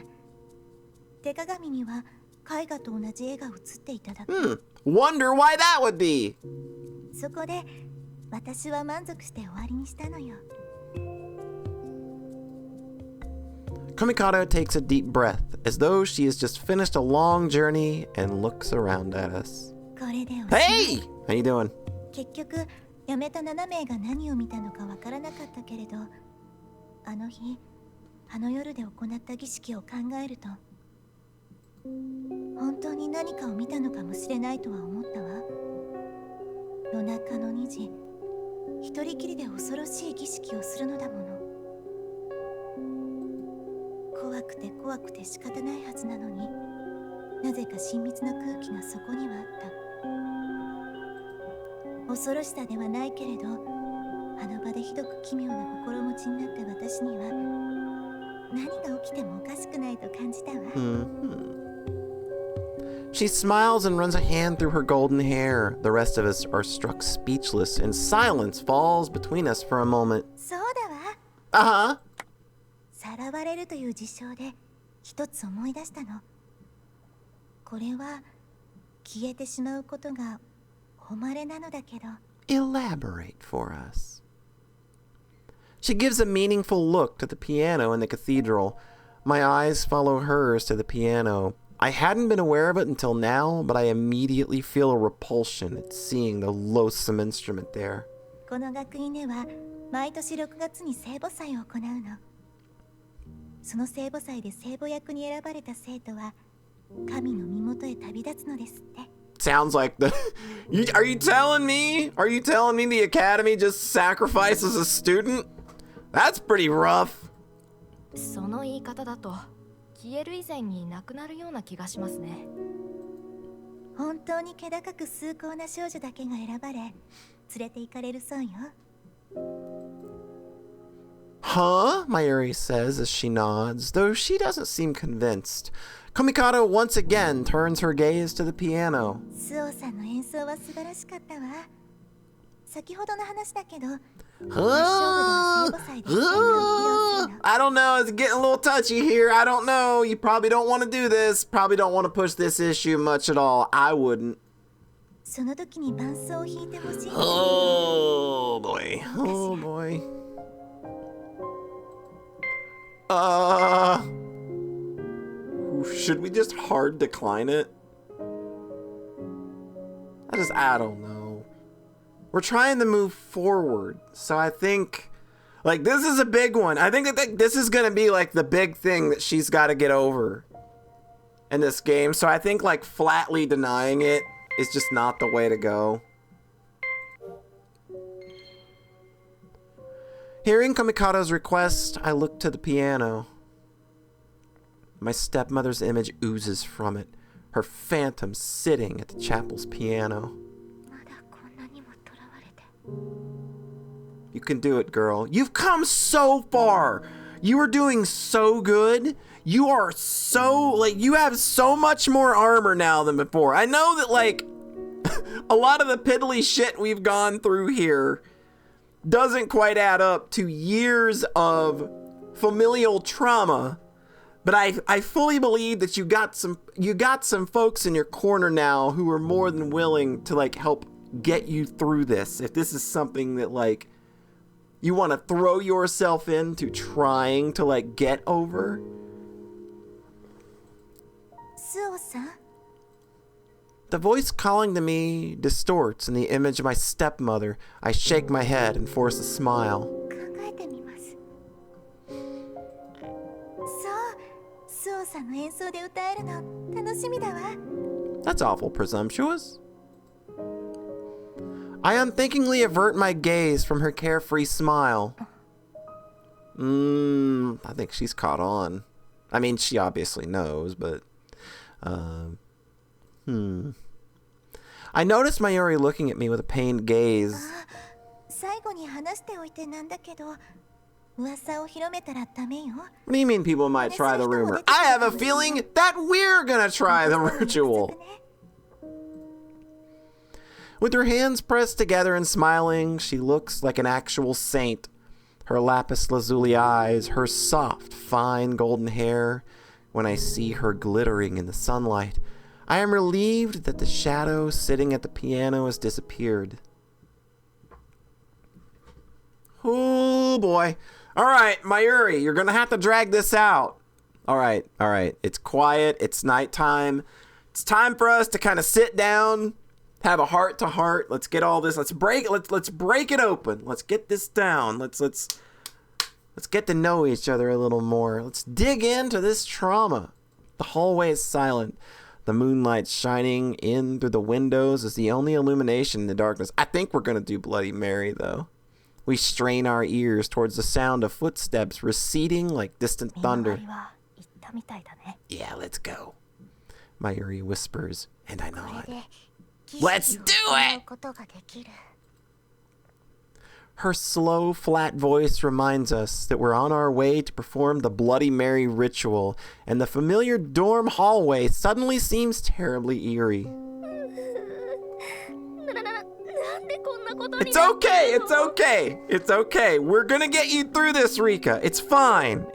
手鏡には絵画と同じ絵が写っていただけ。Wonder why that would be. そこで私は満足して終わりにしたのよ。Kamikato takes a deep breath, as though she has just finished a long journey and looks around at us. これで Hey! How you doing? 結局、辞めた7名が何を見たのかわからなかったけれど、あの日、あの夜で行った儀式を考えると、本当に何かを見たのかもしれないとは思ったわ。夜中の2時、一人きりで恐ろしい儀式をするのだもの。怖くて怖くて仕方ないはずなのに、なぜか親密な空気がそこにはあった。恐ろしさではないけれど、あの場でひどく奇妙な心持ちになった私には、何が起きてもおかしくないと感じたわ。She smiles and runs a hand through her golden hair. The rest of us are struck speechless, and silence falls between us for a moment. そうだわ。Uh-huh. さらわれるという事象で一つ思い出したの。これは消えてしまうことが誉れなのだけど。Elaborate for us. She gives a meaningful look to the piano in the cathedral. My eyes follow hers to the piano. I hadn't been aware of it until now, but I immediately feel a repulsion at seeing the loathsome instrument there. この学院では毎年6月に聖母祭を行うの。その聖母祭で聖母役に選ばれた生徒は神の身元へ旅立つのですって。Sounds like the Are you telling me the academy just sacrifices a student? That's pretty rough. その言い方だと消える以前に亡くなるような気がしますね。本当に気高く崇高な少女だけが選ばれ連れて行かれるそうよ。Huh? Mayuri says as she nods, though she doesn't seem convinced. Komikado once again turns her gaze to the piano. スオさんの演奏は素晴らしかったわ。先ほどの話だけど、I don't know, it's getting a little touchy here. I don't know. You probably don't want to do this. Probably don't want to push this issue much at all. I wouldn't. その時に伴奏を弾いてほしい。Oh boy. Oh boy. Should we just hard decline it? I don't know. We're trying to move forward, so I think, like, this is a big one. I think that this is gonna be like the big thing that she's got to get over in this game. So I think like flatly denying it is just not the way to go. Hearing Komikado's request, I look to the piano. My stepmother's image oozes from it, her phantom sitting at the chapel's piano. You can do it, girl. You've come so far. You are doing so good. You are so, like, you have so much more armor now than before. I know that, like, a lot of the piddly shit we've gone through here doesn't quite add up to years of familial trauma, but I fully believe that you got some folks in your corner now who are more than willing to, like, help get you through this. If this is something that, like, you want to throw yourself into trying to, like, get over. The voice calling to me distorts in the image of my stepmother. I shake my head and force a smile. That's awful presumptuous. I unthinkingly avert my gaze from her carefree smile. I think she's caught on. I mean, she obviously knows, but... I noticed Mayuri looking at me with a pained gaze. What do you mean people might try the rumor? I have a feeling that we're gonna try the ritual. With her hands pressed together and smiling, she looks like an actual saint. Her lapis lazuli eyes, her soft, fine golden hair. When I see her glittering in the sunlight, I am relieved that the shadow sitting at the piano has disappeared. Oh boy. All right, Mayuri, you're gonna have to drag this out. All right. It's quiet. It's nighttime. It's time for us to kind of sit down, have a heart to heart. Let's get all this. Let's break it open. Let's get this down. Let's get to know each other a little more. Let's dig into this trauma. The hallway is silent. The moonlight shining in through the windows is the only illumination in the darkness. I think we're gonna do Bloody Mary though. We strain our ears towards the sound of footsteps receding like distant thunder. Yeah, let's go. Mayuri whispers, and I nod. Let's do it! Her slow, flat voice reminds us that we're on our way to perform the Bloody Mary ritual, and the familiar dorm hallway suddenly seems terribly eerie. It's okay. We're gonna get you through this, Rika. It's fine.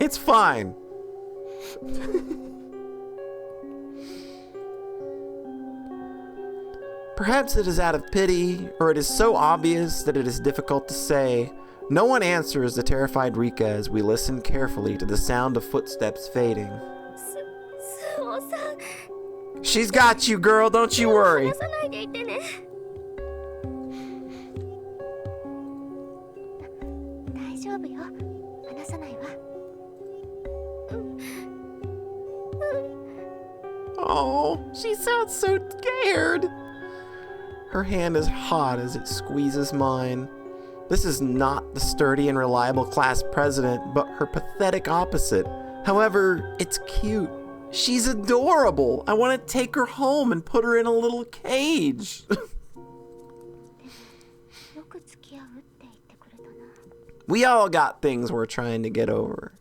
Perhaps it is out of pity, or it is so obvious that it is difficult to say, No one answers the terrified Rika as we listen carefully to the sound of footsteps fading. スオさん She's got you, girl. Don't you worry. 離さないでいてね大丈夫よ離さないわ Oh, she sounds so scared. Her hand is hot as it squeezes mine. This is not the sturdy and reliable class president, but her pathetic opposite. However, it's cute. She's adorable. I want to take her home and put her in a little cage. よく付き合うって言ってくれたな We all got things we're trying to get over.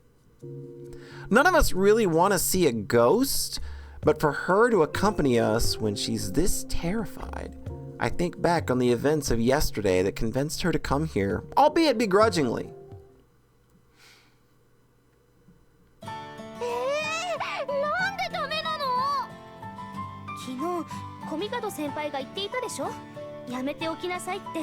None of us really want to see a ghost, but for her to accompany us when she's this terrified, I think back on the events of yesterday that convinced her to come here, albeit begrudgingly. なんでダメなの昨日コミカド先輩が言っていたでしょやめておきなさいって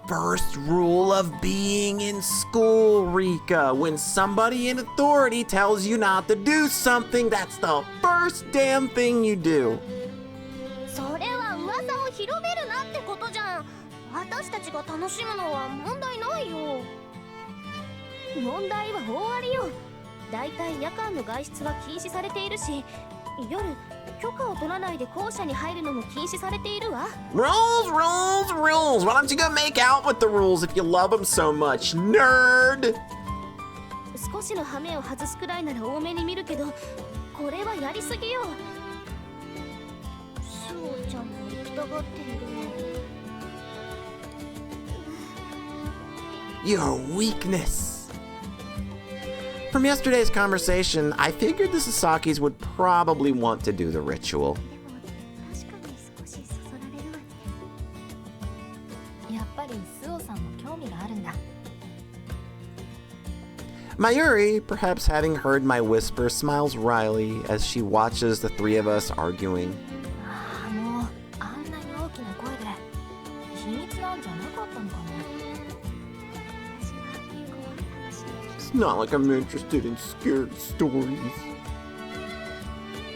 First rule of being in school, Rika. When somebody in authority tells you not to do something, that's the first damn thing you do. それは噂を広めるなってことじゃん私たちが楽しむのは問題ないよ問題は大ありよだいたい夜間の外出は禁止されているし夜許可を取らないで校舎に入るのも禁止されているわ Rules, rules, rules. Why don't you go make out with the rules if you love them so much, nerd? 少しの羽目を外すくらいなら多めに見るけどこれはやりすぎよスオちゃんも行きたがっているの Your weakness. From yesterday's conversation, I figured the Sasakis would probably want to do the ritual. でも確かに少しそそられるわねやっぱりスオさんも興味があるんだ Mayuri, perhaps having heard my whisper, smiles wryly as she watches the three of us arguing. ああもうあんなに大きな声で秘密なんじゃなかったのかな 私は怖い話を It's not like I'm interested in scared stories.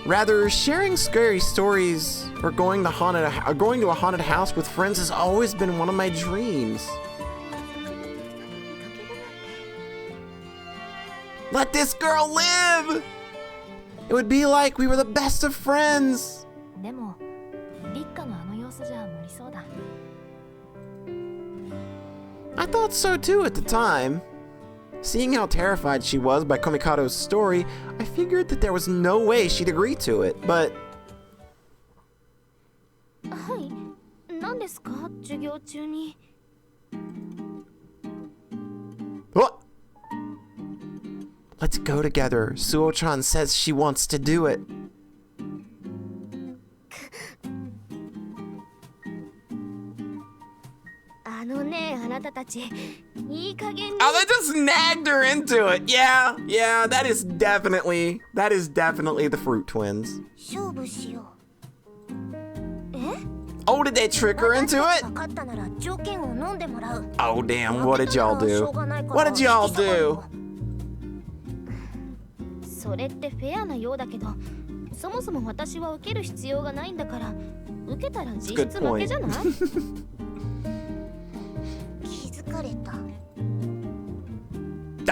Rather, sharing scary stories or going to a haunted house with friends has always been one of my dreams. Let this girl live! It would be like we were the best of friends. でも立花のあの様子じゃ無理そうだ I thought so too at the time. Seeing how terrified she was by Komikado's story, I figured that there was no way she'd agree to it, but はい何ですか授業中に what? Let's go together. Suo-chan says she wants to do it. あのねあなたたちいい加減に Oh, they just nagged her into it. Yeah, that is definitely the Fruit Twins. 勝負しようえ Oh, did they trick her into it? 分かったなら条件を飲んでもらう Oh, damn, what did y'all do? What did y'all do? それってフェアなようだけどそもそも私は受ける必要がないんだから受けたら実質負けじゃない気づかれた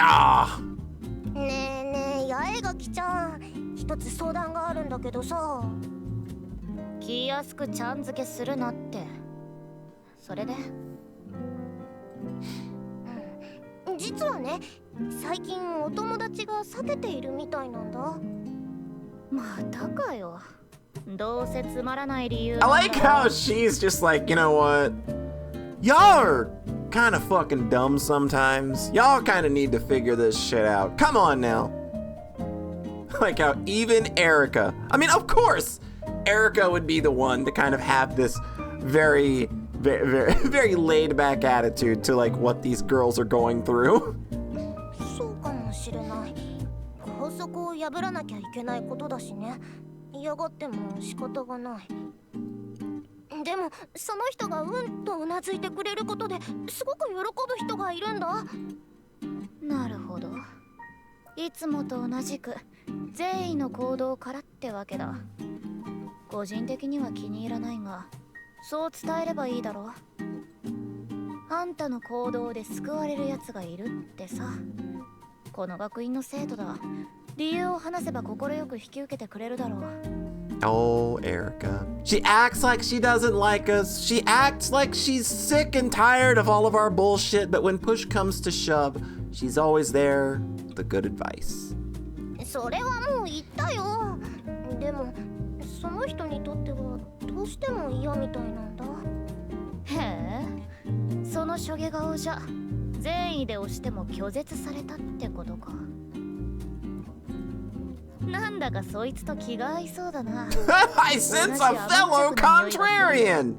Ah, ねえねえ八重垣ちゃん一つ相談があるんだけどさ気安くちゃん付けするなってそれで実はね最近お友達が避けているみたいなんだまたかよどうせつまらない理由 I like how she's just like, you know what? Y'all are kind of fucking dumb sometimes. Y'all kind of need to figure this shit out. Come on now. Like how even Erica, I mean, of course, Erica would be the one to kind of have this very, very laid back attitude to like what these girls are going through. そうかもしれない法則を破らなきゃいけないことだしね嫌がっても仕方がないでもその人がうんとうなずいてくれることですごく喜ぶ人がいるんだ。なるほど。いつもと同じく善意の行動からってわけだ。個人的には気に入らないが、そう伝えればいいだろう。あんたの行動で救われるやつがいるってさ。この学院の生徒だ。理由を話せば快く引き受けてくれるだろう。Oh, Erica. She acts like she doesn't like us. She acts like she's sick and tired of all of our bullshit, but when push comes to shove, she's always there with the good advice. それはもう言ったよ。でもその人にとってはどうしても嫌みたいなんだ。へえ、そのしょげ顔じゃ善意で押しても拒絶されたってことか。なんだかそいつと気が合いそうだな。I sense a fellow contrarian!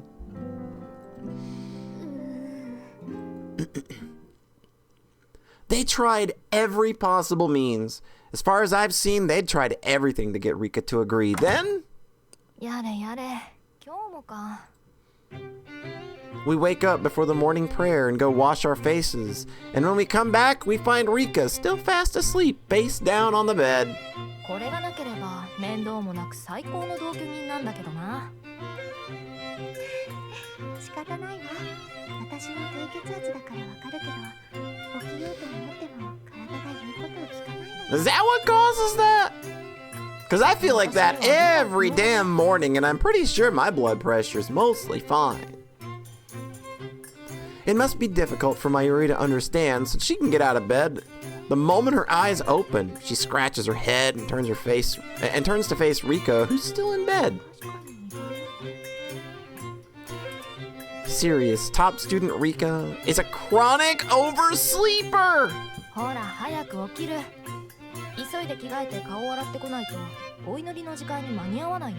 They tried every possible means. As far as I've seen, they'd tried everything to get Rika to agree. Then... やれやれ、今日もか。We wake up before the morning prayer and go wash our faces. And when we come back, we find Rika still fast asleep, face down on the bed. これがなければ面倒もなく最高の同居人なんだけどな。仕方ないわ。私も低血圧だからわかるけど、起きようと思っても体が言うことを聞かないの。 Is that what causes that? Because I feel like that every damn morning, and I'm pretty sure my blood pressure is mostly fine. It must be difficult for Mayuri to understand, since she can get out of bed. The moment her eyes open, she scratches her head and turns to face Rika, who's still in bed. Serious, top student Rika is a chronic oversleeper! ほら早く起きる。急いで着替えて顔を洗ってこないとお祈りの時間に間に合わないよ。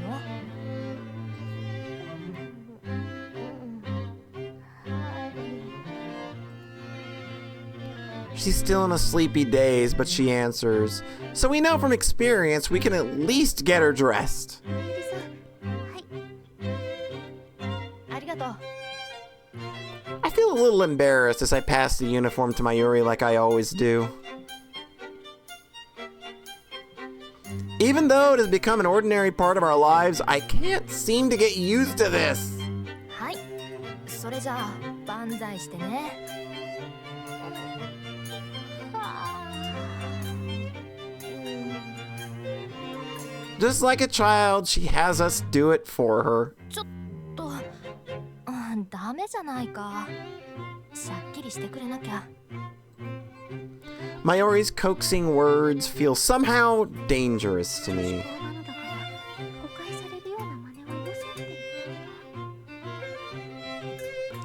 She's still in a sleepy daze, but she answers. So we know from experience we can at least get her dressed. ありがとう。I feel a little embarrassed as I pass the uniform to Mayuri like I always do. Even though it has become an ordinary part of our lives, I can't seem to get used to this. はい。それじゃあ万歳してね。Just like a child, she has us do it for her. ちょっと、ダメじゃないか。しゃっきりしてくれなきゃ。Mayuri's coaxing words feel somehow dangerous to me.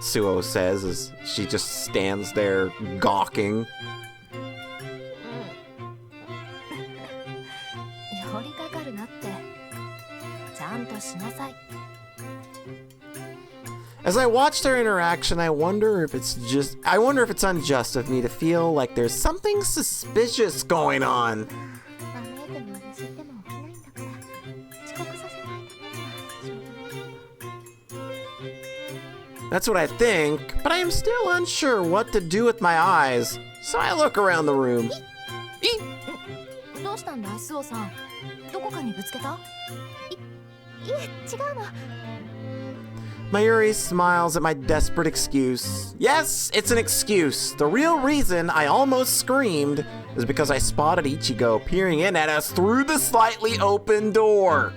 Suo says as she just stands there gawking. 寄りかかるなって。ちゃんとしなさい。As I watch their interaction, I wonder if it's unjust of me to feel like there's something suspicious going on. That's what I think, but I am still unsure what to do with my eyes, so I look around the room. どうしたんだい、スオさん。どこかにぶつけた？いえ、違うの。Mayuri smiles at my desperate excuse. Yes, it's an excuse. The real reason I almost screamed is because I spotted Ichigo peering in at us through the slightly open door.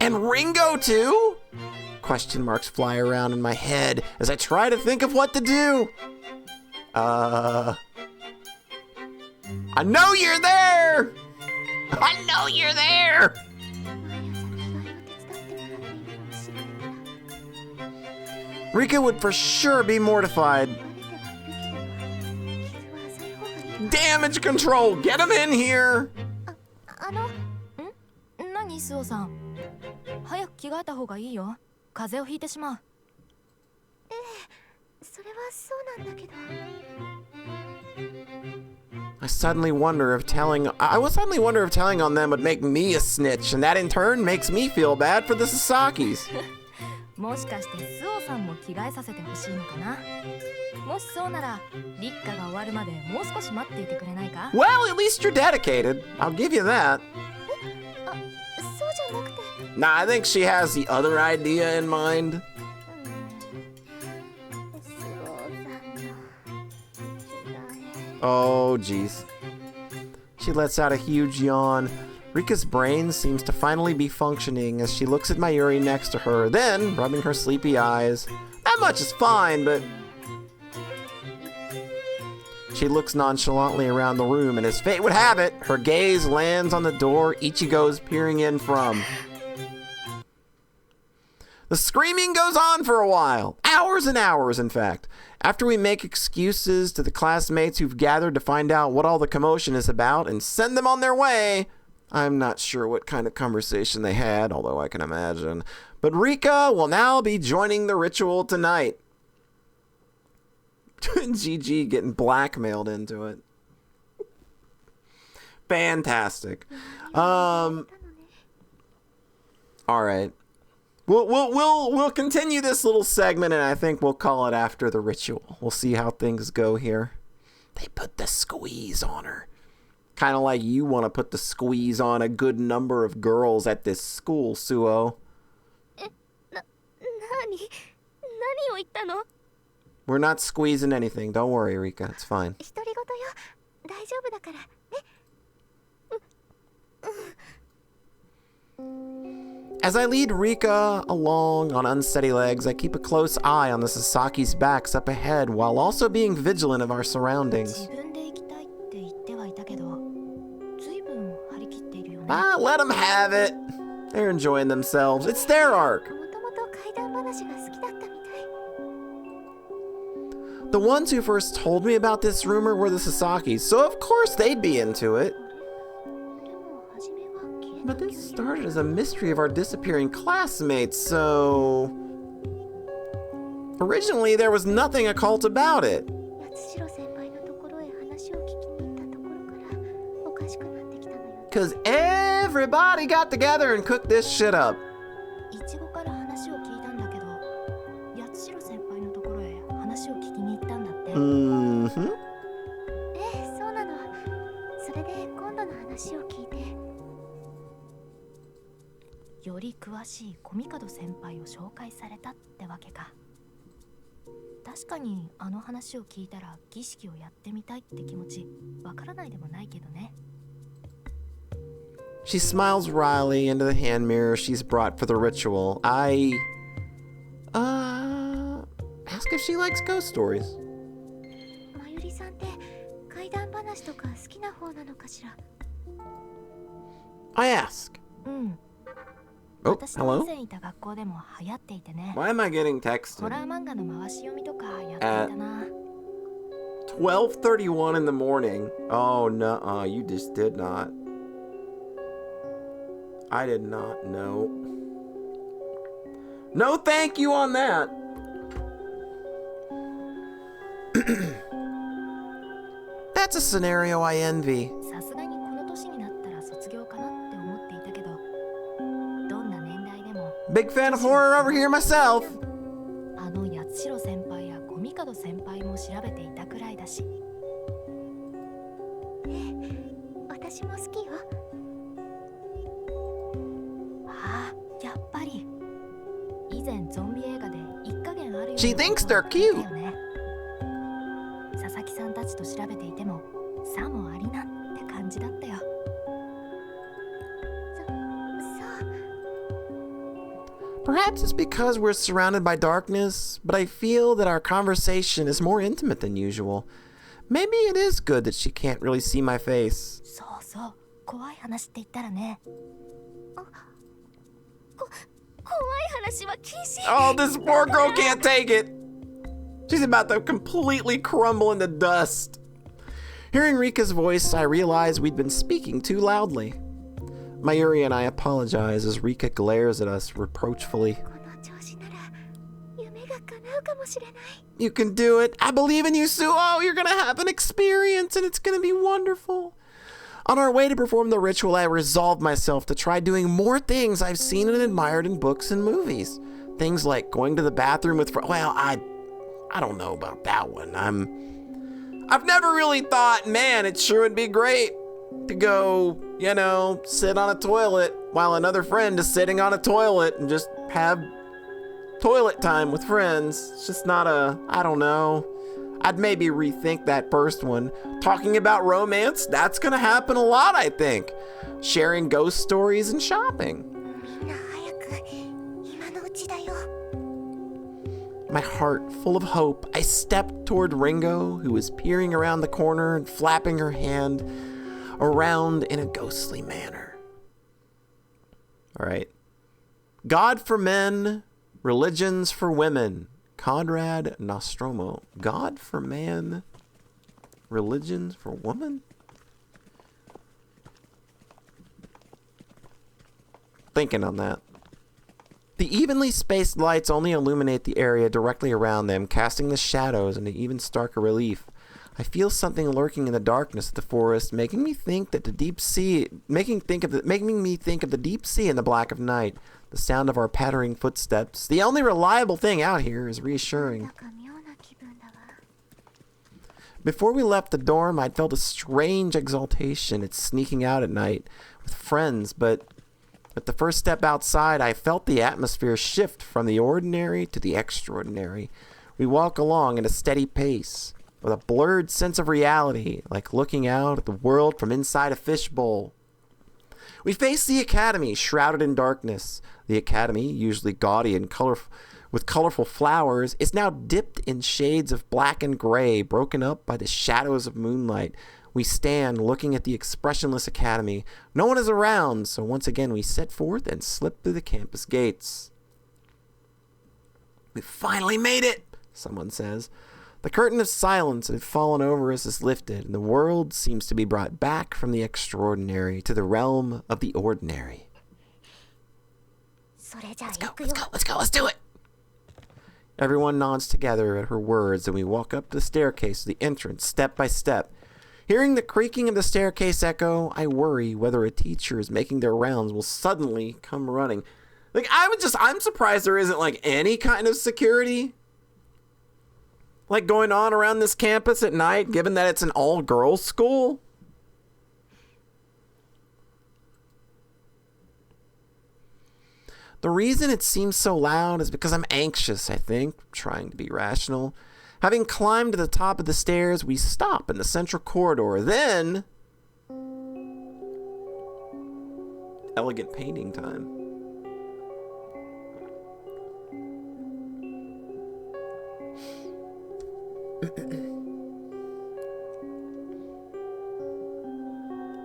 And Ringo too? Question marks fly around in my head as I try to think of what to do. I know you're there! I know you're there! Rika would for sure be mortified. Damage control! Get him in here! 何スオさん。早く着替えた方がいいよ。風邪をひいてしまう。それはそうなんだけど。I was suddenly wonder if telling on them would make me a snitch, and that in turn makes me feel bad for the Sasakis. もしかしてスオさんも着替えさせてほしいのかな。もしそうなら立夏が終わるまでもう少し待っていてくれないか。 Well, at least you're dedicated. I'll give you that. そうじゃなくて。 Nah, I think she has the other idea in mind. スオさんの着替え。 Oh, jeez. She lets out a huge yawn. Rika's brain seems to finally be functioning as she looks at Mayuri next to her, then rubbing her sleepy eyes. That much is fine, but... She looks nonchalantly around the room, and as fate would have it, her gaze lands on the door Ichigo's peering in from. The screaming goes on for a while. Hours and hours, in fact. After we make excuses to the classmates who've gathered to find out what all the commotion is about and send them on their way... I'm not sure what kind of conversation they had, although I can imagine. But Rika will now be joining the ritual tonight. GG getting blackmailed into it. Fantastic. All right. We'll continue this little segment, and I think we'll call it after the ritual. We'll see how things go here. They put the squeeze on her. Kind of like you want to put the squeeze on a good number of girls at this school, Suo. 何を言ったの？ We're not squeezing anything. Don't worry, Rika. It's fine. 独り言よ。大丈夫だからね。As I lead Rika along on unsteady legs, I keep a close eye on the Sasaki's backs up ahead while also being vigilant of our surroundings. 自分で行きたいって言ってはいたけど、随分張り切っているよね。 Ah, let them have it. They're enjoying themselves. It's their arc. もともと怪談話が好きだったみたい。 The ones who first told me about this rumor were the Sasakis, so of course they'd be into it. でも初めは消えた But this started as a mystery of our disappearing classmates, so... Originally, there was nothing occult about it. 八代先輩のところへ話を聞きに行ったところからおかしくなってきたのよ。 Cause everybody got together and cooked this shit up. いちごから話を聞いたんだけど、八代先輩のところへ話を聞きに行ったんだって。Mm-hmm. そうなの。それで今度の話を聞いて。より詳しいコミカド先輩を紹介されたってわけか。確かにあの話を聞いたら儀式をやってみたいって気持ちわからないでもないけどね。 She smiles wryly into the hand mirror she's brought for the ritual. I... ask if she likes ghost stories. まゆりさんって怪談話とか好きな方なのかしら。 I ask. うん。 Oh, 私の以 hello? 前いた学校でも流行っていてね。 Why am I getting ホ texted? ラー漫画の回し読みとかやっていたな。 12:31 in the morning. Oh, no, you just did not. I did not know. No thank you on that. That's a scenario I envy. さすがにこの年になったら卒業かなって思っていたけど、どんな年代でも Big fan of horror over here myself. あの八代先輩やコミカド先輩も調べていたくらいだし。私も好きよ。ああ、やっぱり以前ゾンビ映画で一加減あるような She thinks ことを they're 言っ cute. たよね。佐々木さんたちと調べていてもさもありなって感じだったよ。Perhaps it's because we're surrounded by darkness, but I feel that our conversation is more intimate than usual. Maybe it is good that she can't really see my face. そうそう、怖い話って言ったらね。怖い話は禁止。 Oh, this poor girl can't take it. She's about to completely crumble into dust. Hearing Rika's voice, I realized we'd been speaking too loudly. Mayuri and I apologize as Rika glares at us reproachfully. この調子なら夢が You can do it. I believe in you, Sue. Oh, you're going to have an experience and it's going to be wonderful. On our way to perform the ritual, I resolved myself to try doing more things I've seen and admired in books and movies. Things like going to the bathroom with well, I don't know about that one. I've never really thought, man, it sure would be great to go, sit on a toilet while another friend is sitting on a toilet and just have toilet time with friends. It's just not I don't know. I'd maybe rethink that first one. Talking about romance, that's gonna happen a lot, I think. Sharing ghost stories and shopping. My heart full of hope, I stepped toward Ringo, who was peering around the corner and flapping her hand around in a ghostly manner. All right. God for men, religions for women. Conrad Nostromo. God for man, religions for woman? Thinking on that. The evenly spaced lights only illuminate the area directly around them, casting the shadows into even starker relief. I feel something lurking in the darkness of the forest, making me think of the deep sea in the black of night. The sound of our pattering footsteps. The only reliable thing out here is reassuring. Before we left the dorm, I'd felt a strange exaltation at sneaking out at night with friends, but at the first step outside, I felt the atmosphere shift from the ordinary to the extraordinary. We walk along at a steady pace, with a blurred sense of reality, like looking out at the world from inside a fishbowl. We face the academy, shrouded in darkness. The academy, usually gaudy and with colorful flowers, is now dipped in shades of black and gray, broken up by the shadows of moonlight. We stand looking at the expressionless academy. No one is around, so once again we set forth and slip through the campus gates. We finally made it, someone says. The curtain of silence that had fallen over us is lifted, and the world seems to be brought back from the extraordinary to the realm of the ordinary. Let's do it! Everyone nods together at her words, and we walk up the staircase to the entrance, step by step. Hearing the creaking of the staircase echo, I worry whether a teacher is making their rounds will suddenly come running. I'm surprised there isn't any kind of security going on around this campus at night, given that it's an all-girls school. The reason it seems so loud is because I'm anxious, I think, trying to be rational. Having climbed to the top of the stairs, we stop in the central corridor. Then, elegant painting time.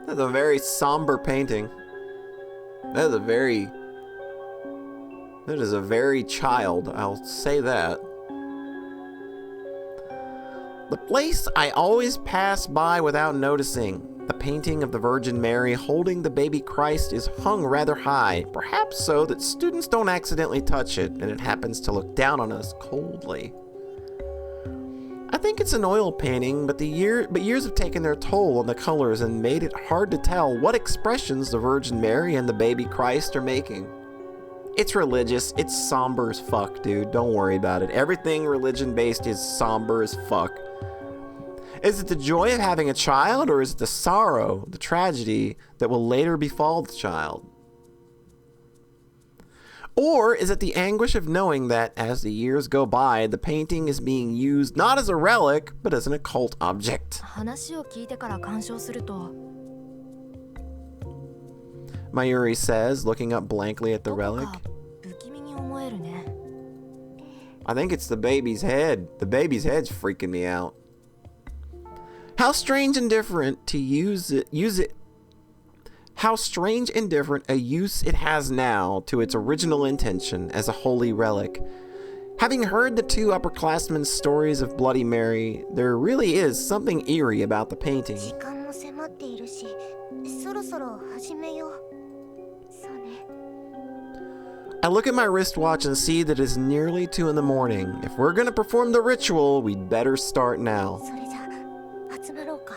That's a very somber painting. That is a very child, I'll say that. The place I always pass by without noticing. The painting of the Virgin Mary holding the baby Christ is hung rather high, perhaps so that students don't accidentally touch it and it happens to look down on us coldly. I think it's an oil painting, but years have taken their toll on the colors and made it hard to tell what expressions the Virgin Mary and the baby Christ are making. It's religious. It's somber as fuck, dude. Don't worry about it. Everything religion-based is somber as fuck. Is it the joy of having a child, or is it the sorrow, the tragedy that will later befall the child? Or is it the anguish of knowing that, as the years go by, the painting is being used not as a relic, but as an occult object? Mayuri says, looking up blankly at the relic. I think it's the baby's head. The baby's head's freaking me out. How strange and different to use it. How strange and different a use it has now to its original intention as a holy relic. Having heard the two upperclassmen's stories of Bloody Mary, there really is something eerie about the painting. I look at my wristwatch and see that it's nearly 2 in the morning. If we're gonna perform the ritual, we'd better start now. それじゃあ集まろうか。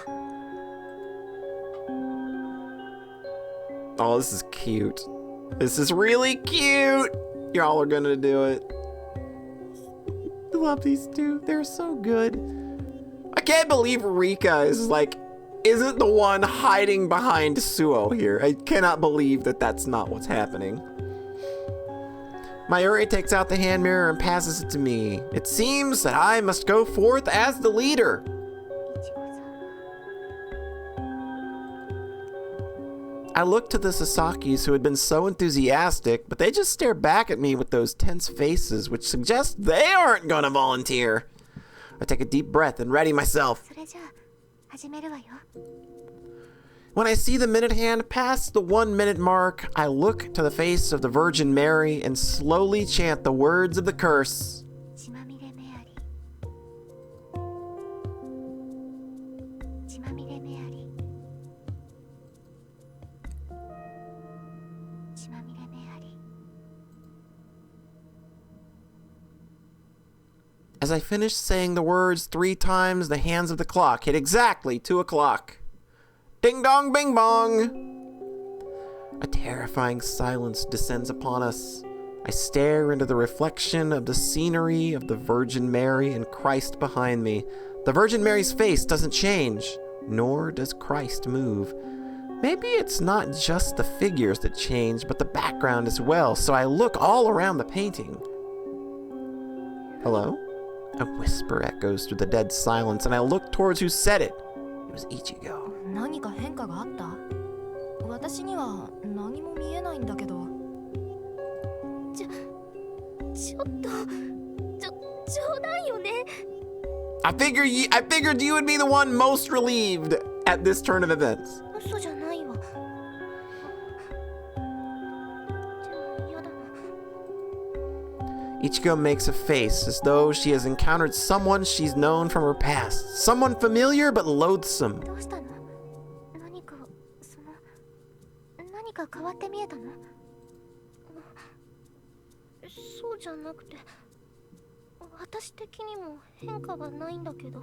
Oh, this is cute. This is really cute. Y'all are gonna do it. I love these two. They're so good. I can't believe Rika isn't the one hiding behind Suo here. I cannot believe that that's not what's happening. Mayuri takes out the hand mirror and passes it to me. It seems that I must go forth as the leader. いちごさん。 I look to the Sasakis who had been so enthusiastic, but they just stare back at me with those tense faces, which suggest they aren't gonna volunteer. I take a deep breath and ready myself. それじゃあ始めるわよ。 When I see the minute hand pass the 1 minute mark, I look to the face of the Virgin Mary and slowly chant the words of the curse. 血まみれメアリー。血まみれメアリー。血まみれメアリー。 As I finish saying the words 3 times, the hands of the clock hit exactly 2 o'clock. Ding dong bing bong! A terrifying silence descends upon us. I stare into the reflection of the scenery of the Virgin Mary and Christ behind me. The Virgin Mary's face doesn't change, nor does Christ move. Maybe it's not just the figures that change, but the background as well, so I look all around the painting. Hello? A whisper echoes through the dead silence, and I look towards who said it. It was Ichigo. 何か変化があった？私には何も見えないんだけど。ちょっと冗談よね。 I figured you would be the one most relieved at this turn of events. 嘘じゃないわ。でもやだな。 Ichigo makes a face as though she has encountered someone she's known from her past. Someone familiar but loathsome. どうしたの？何か変わって見えたの？そうじゃなくて、私的にも変化はないんだけど。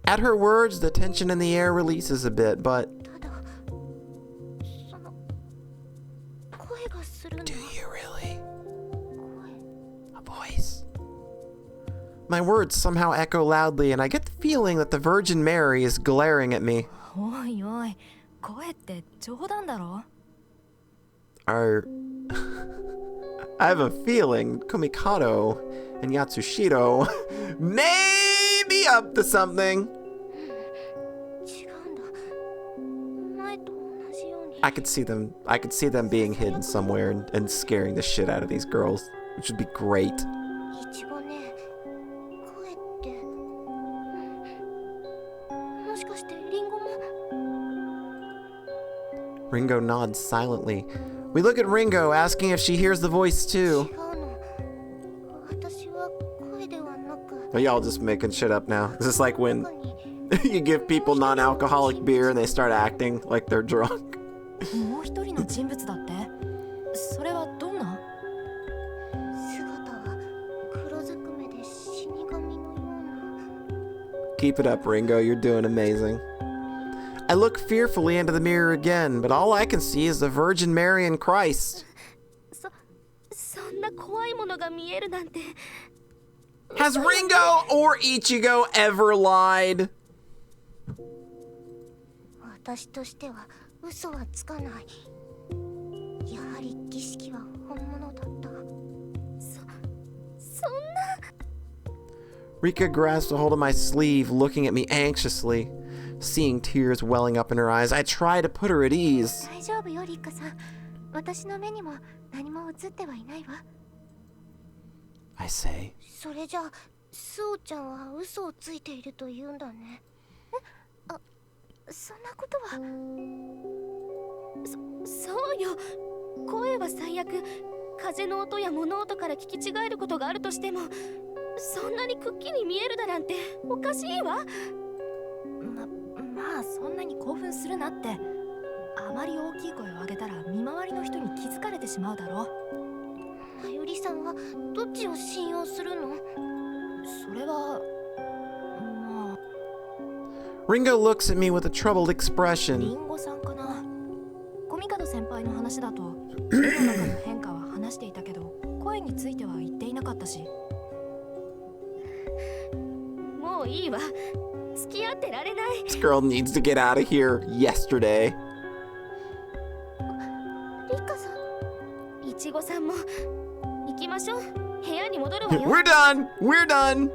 At her words, the tension in the air releases a bit, but ただ、その声がするの。 do you really? 声。 A voice. My words somehow echo loudly, and I get the feeling that the Virgin Mary is glaring at me. おいおい、声って冗談だろ？ I have a feeling Kumikado and Yatsushiro may be up to something. 違うんだ。前と同じように。 I could see them being hidden somewhere and scaring the shit out of these girls, which would be great. いちごね、声って、もしかしてリンゴも？ Ringo nods silently. We look at Ringo, asking if she hears the voice 違 too. うの。私は声ではなく。 Are y'all just making shit up now? Is this like when 中に you give people non-alcoholic beer and they start acting like they're drunk? もう一人の人物だって？それはどんな？姿は黒ずくめで死神のような。 Keep it up, Ringo. You're doing amazing. I look fearfully into the mirror again, but all I can see is the Virgin Mary and Christ. そんな怖いものが見えるなんて。 Has Ringo or Ichigo ever lied? 私としては嘘はつかない。やはり儀式は本物だった。そんな。 Rika grasps a hold of my sleeve, looking at me anxiously. Seeing tears welling up in her eyes, I try to put her at ease. 大丈夫よ、リッカさん。私の目にも何も映ってはいないわ。 I say. それじゃあ、スオちゃんは嘘をついていると言うんだね。そんなことは。そうよ。声は最悪。風の音や物音から聞き違えることがあるとしても、そんなにくっきり見えるだなんておかしいわ。まあそんなに興奮するなって。あまり大きい声を上げたら見回りの人に気づかれてしまうだろう。まゆりさんはどっちを信用するの？それはまあ Ringo looks at me with a troubled リ expression. ンゴさんかな。コミカド先輩の話だと絵の中の変化は話していたけど声については言っていなかったし。もういいわ。付き合ってられない。 This girl needs to get out of here yesterday. リカさん、いちごさんも行きましょう。部屋に戻るわよ。We're done! We're done!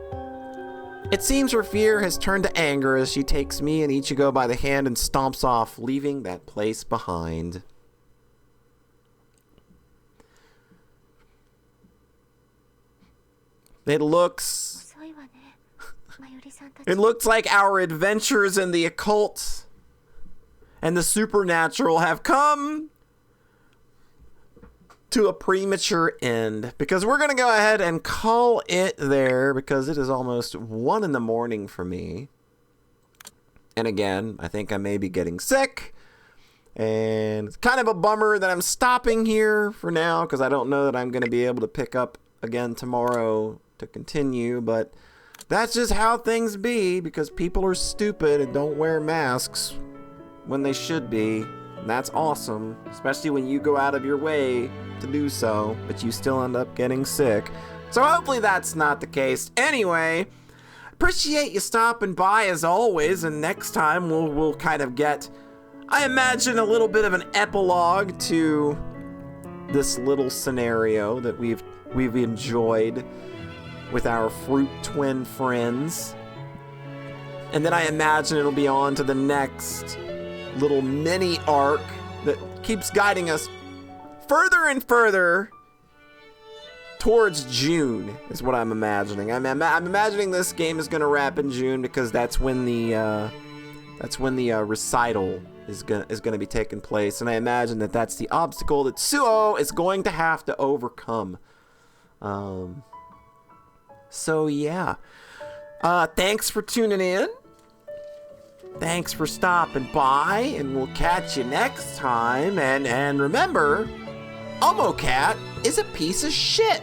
It seems her fear has turned to anger as she takes me and Ichigo by the hand and stomps off, leaving that place behind. It looks... 遅いわね。まゆりさんたち。 It looks like our adventures in the occult and the supernatural have come to a premature end, because we're going to go ahead and call it there, because it is almost 1 a.m. for me. And again, I think I may be getting sick, and it's kind of a bummer that I'm stopping here for now, because I don't know that I'm going to be able to pick up again tomorrow to continue, but that's just how things be, because people are stupid and don't wear masks when they should be. And that's awesome, especially when you go out of your way to do so, but you still end up getting sick. So hopefully that's not the case. Anyway, appreciate you stopping by as always, and next time we'll kind of get, I imagine, a little bit of an epilogue to this little scenario that we've enjoyed with our fruit twin friends. And then I imagine it'll be on to the next little mini arc that keeps guiding us further and further towards June, is what I'm imagining. I'm imagining this game is going to wrap in June, because that's when the recital is going to be taking place, and I imagine that that's the obstacle that Suo is going to have to overcome. So yeah, thanks for tuning in. Thanks for stopping by, and we'll catch you next time. And remember, Omocat is a piece of shit.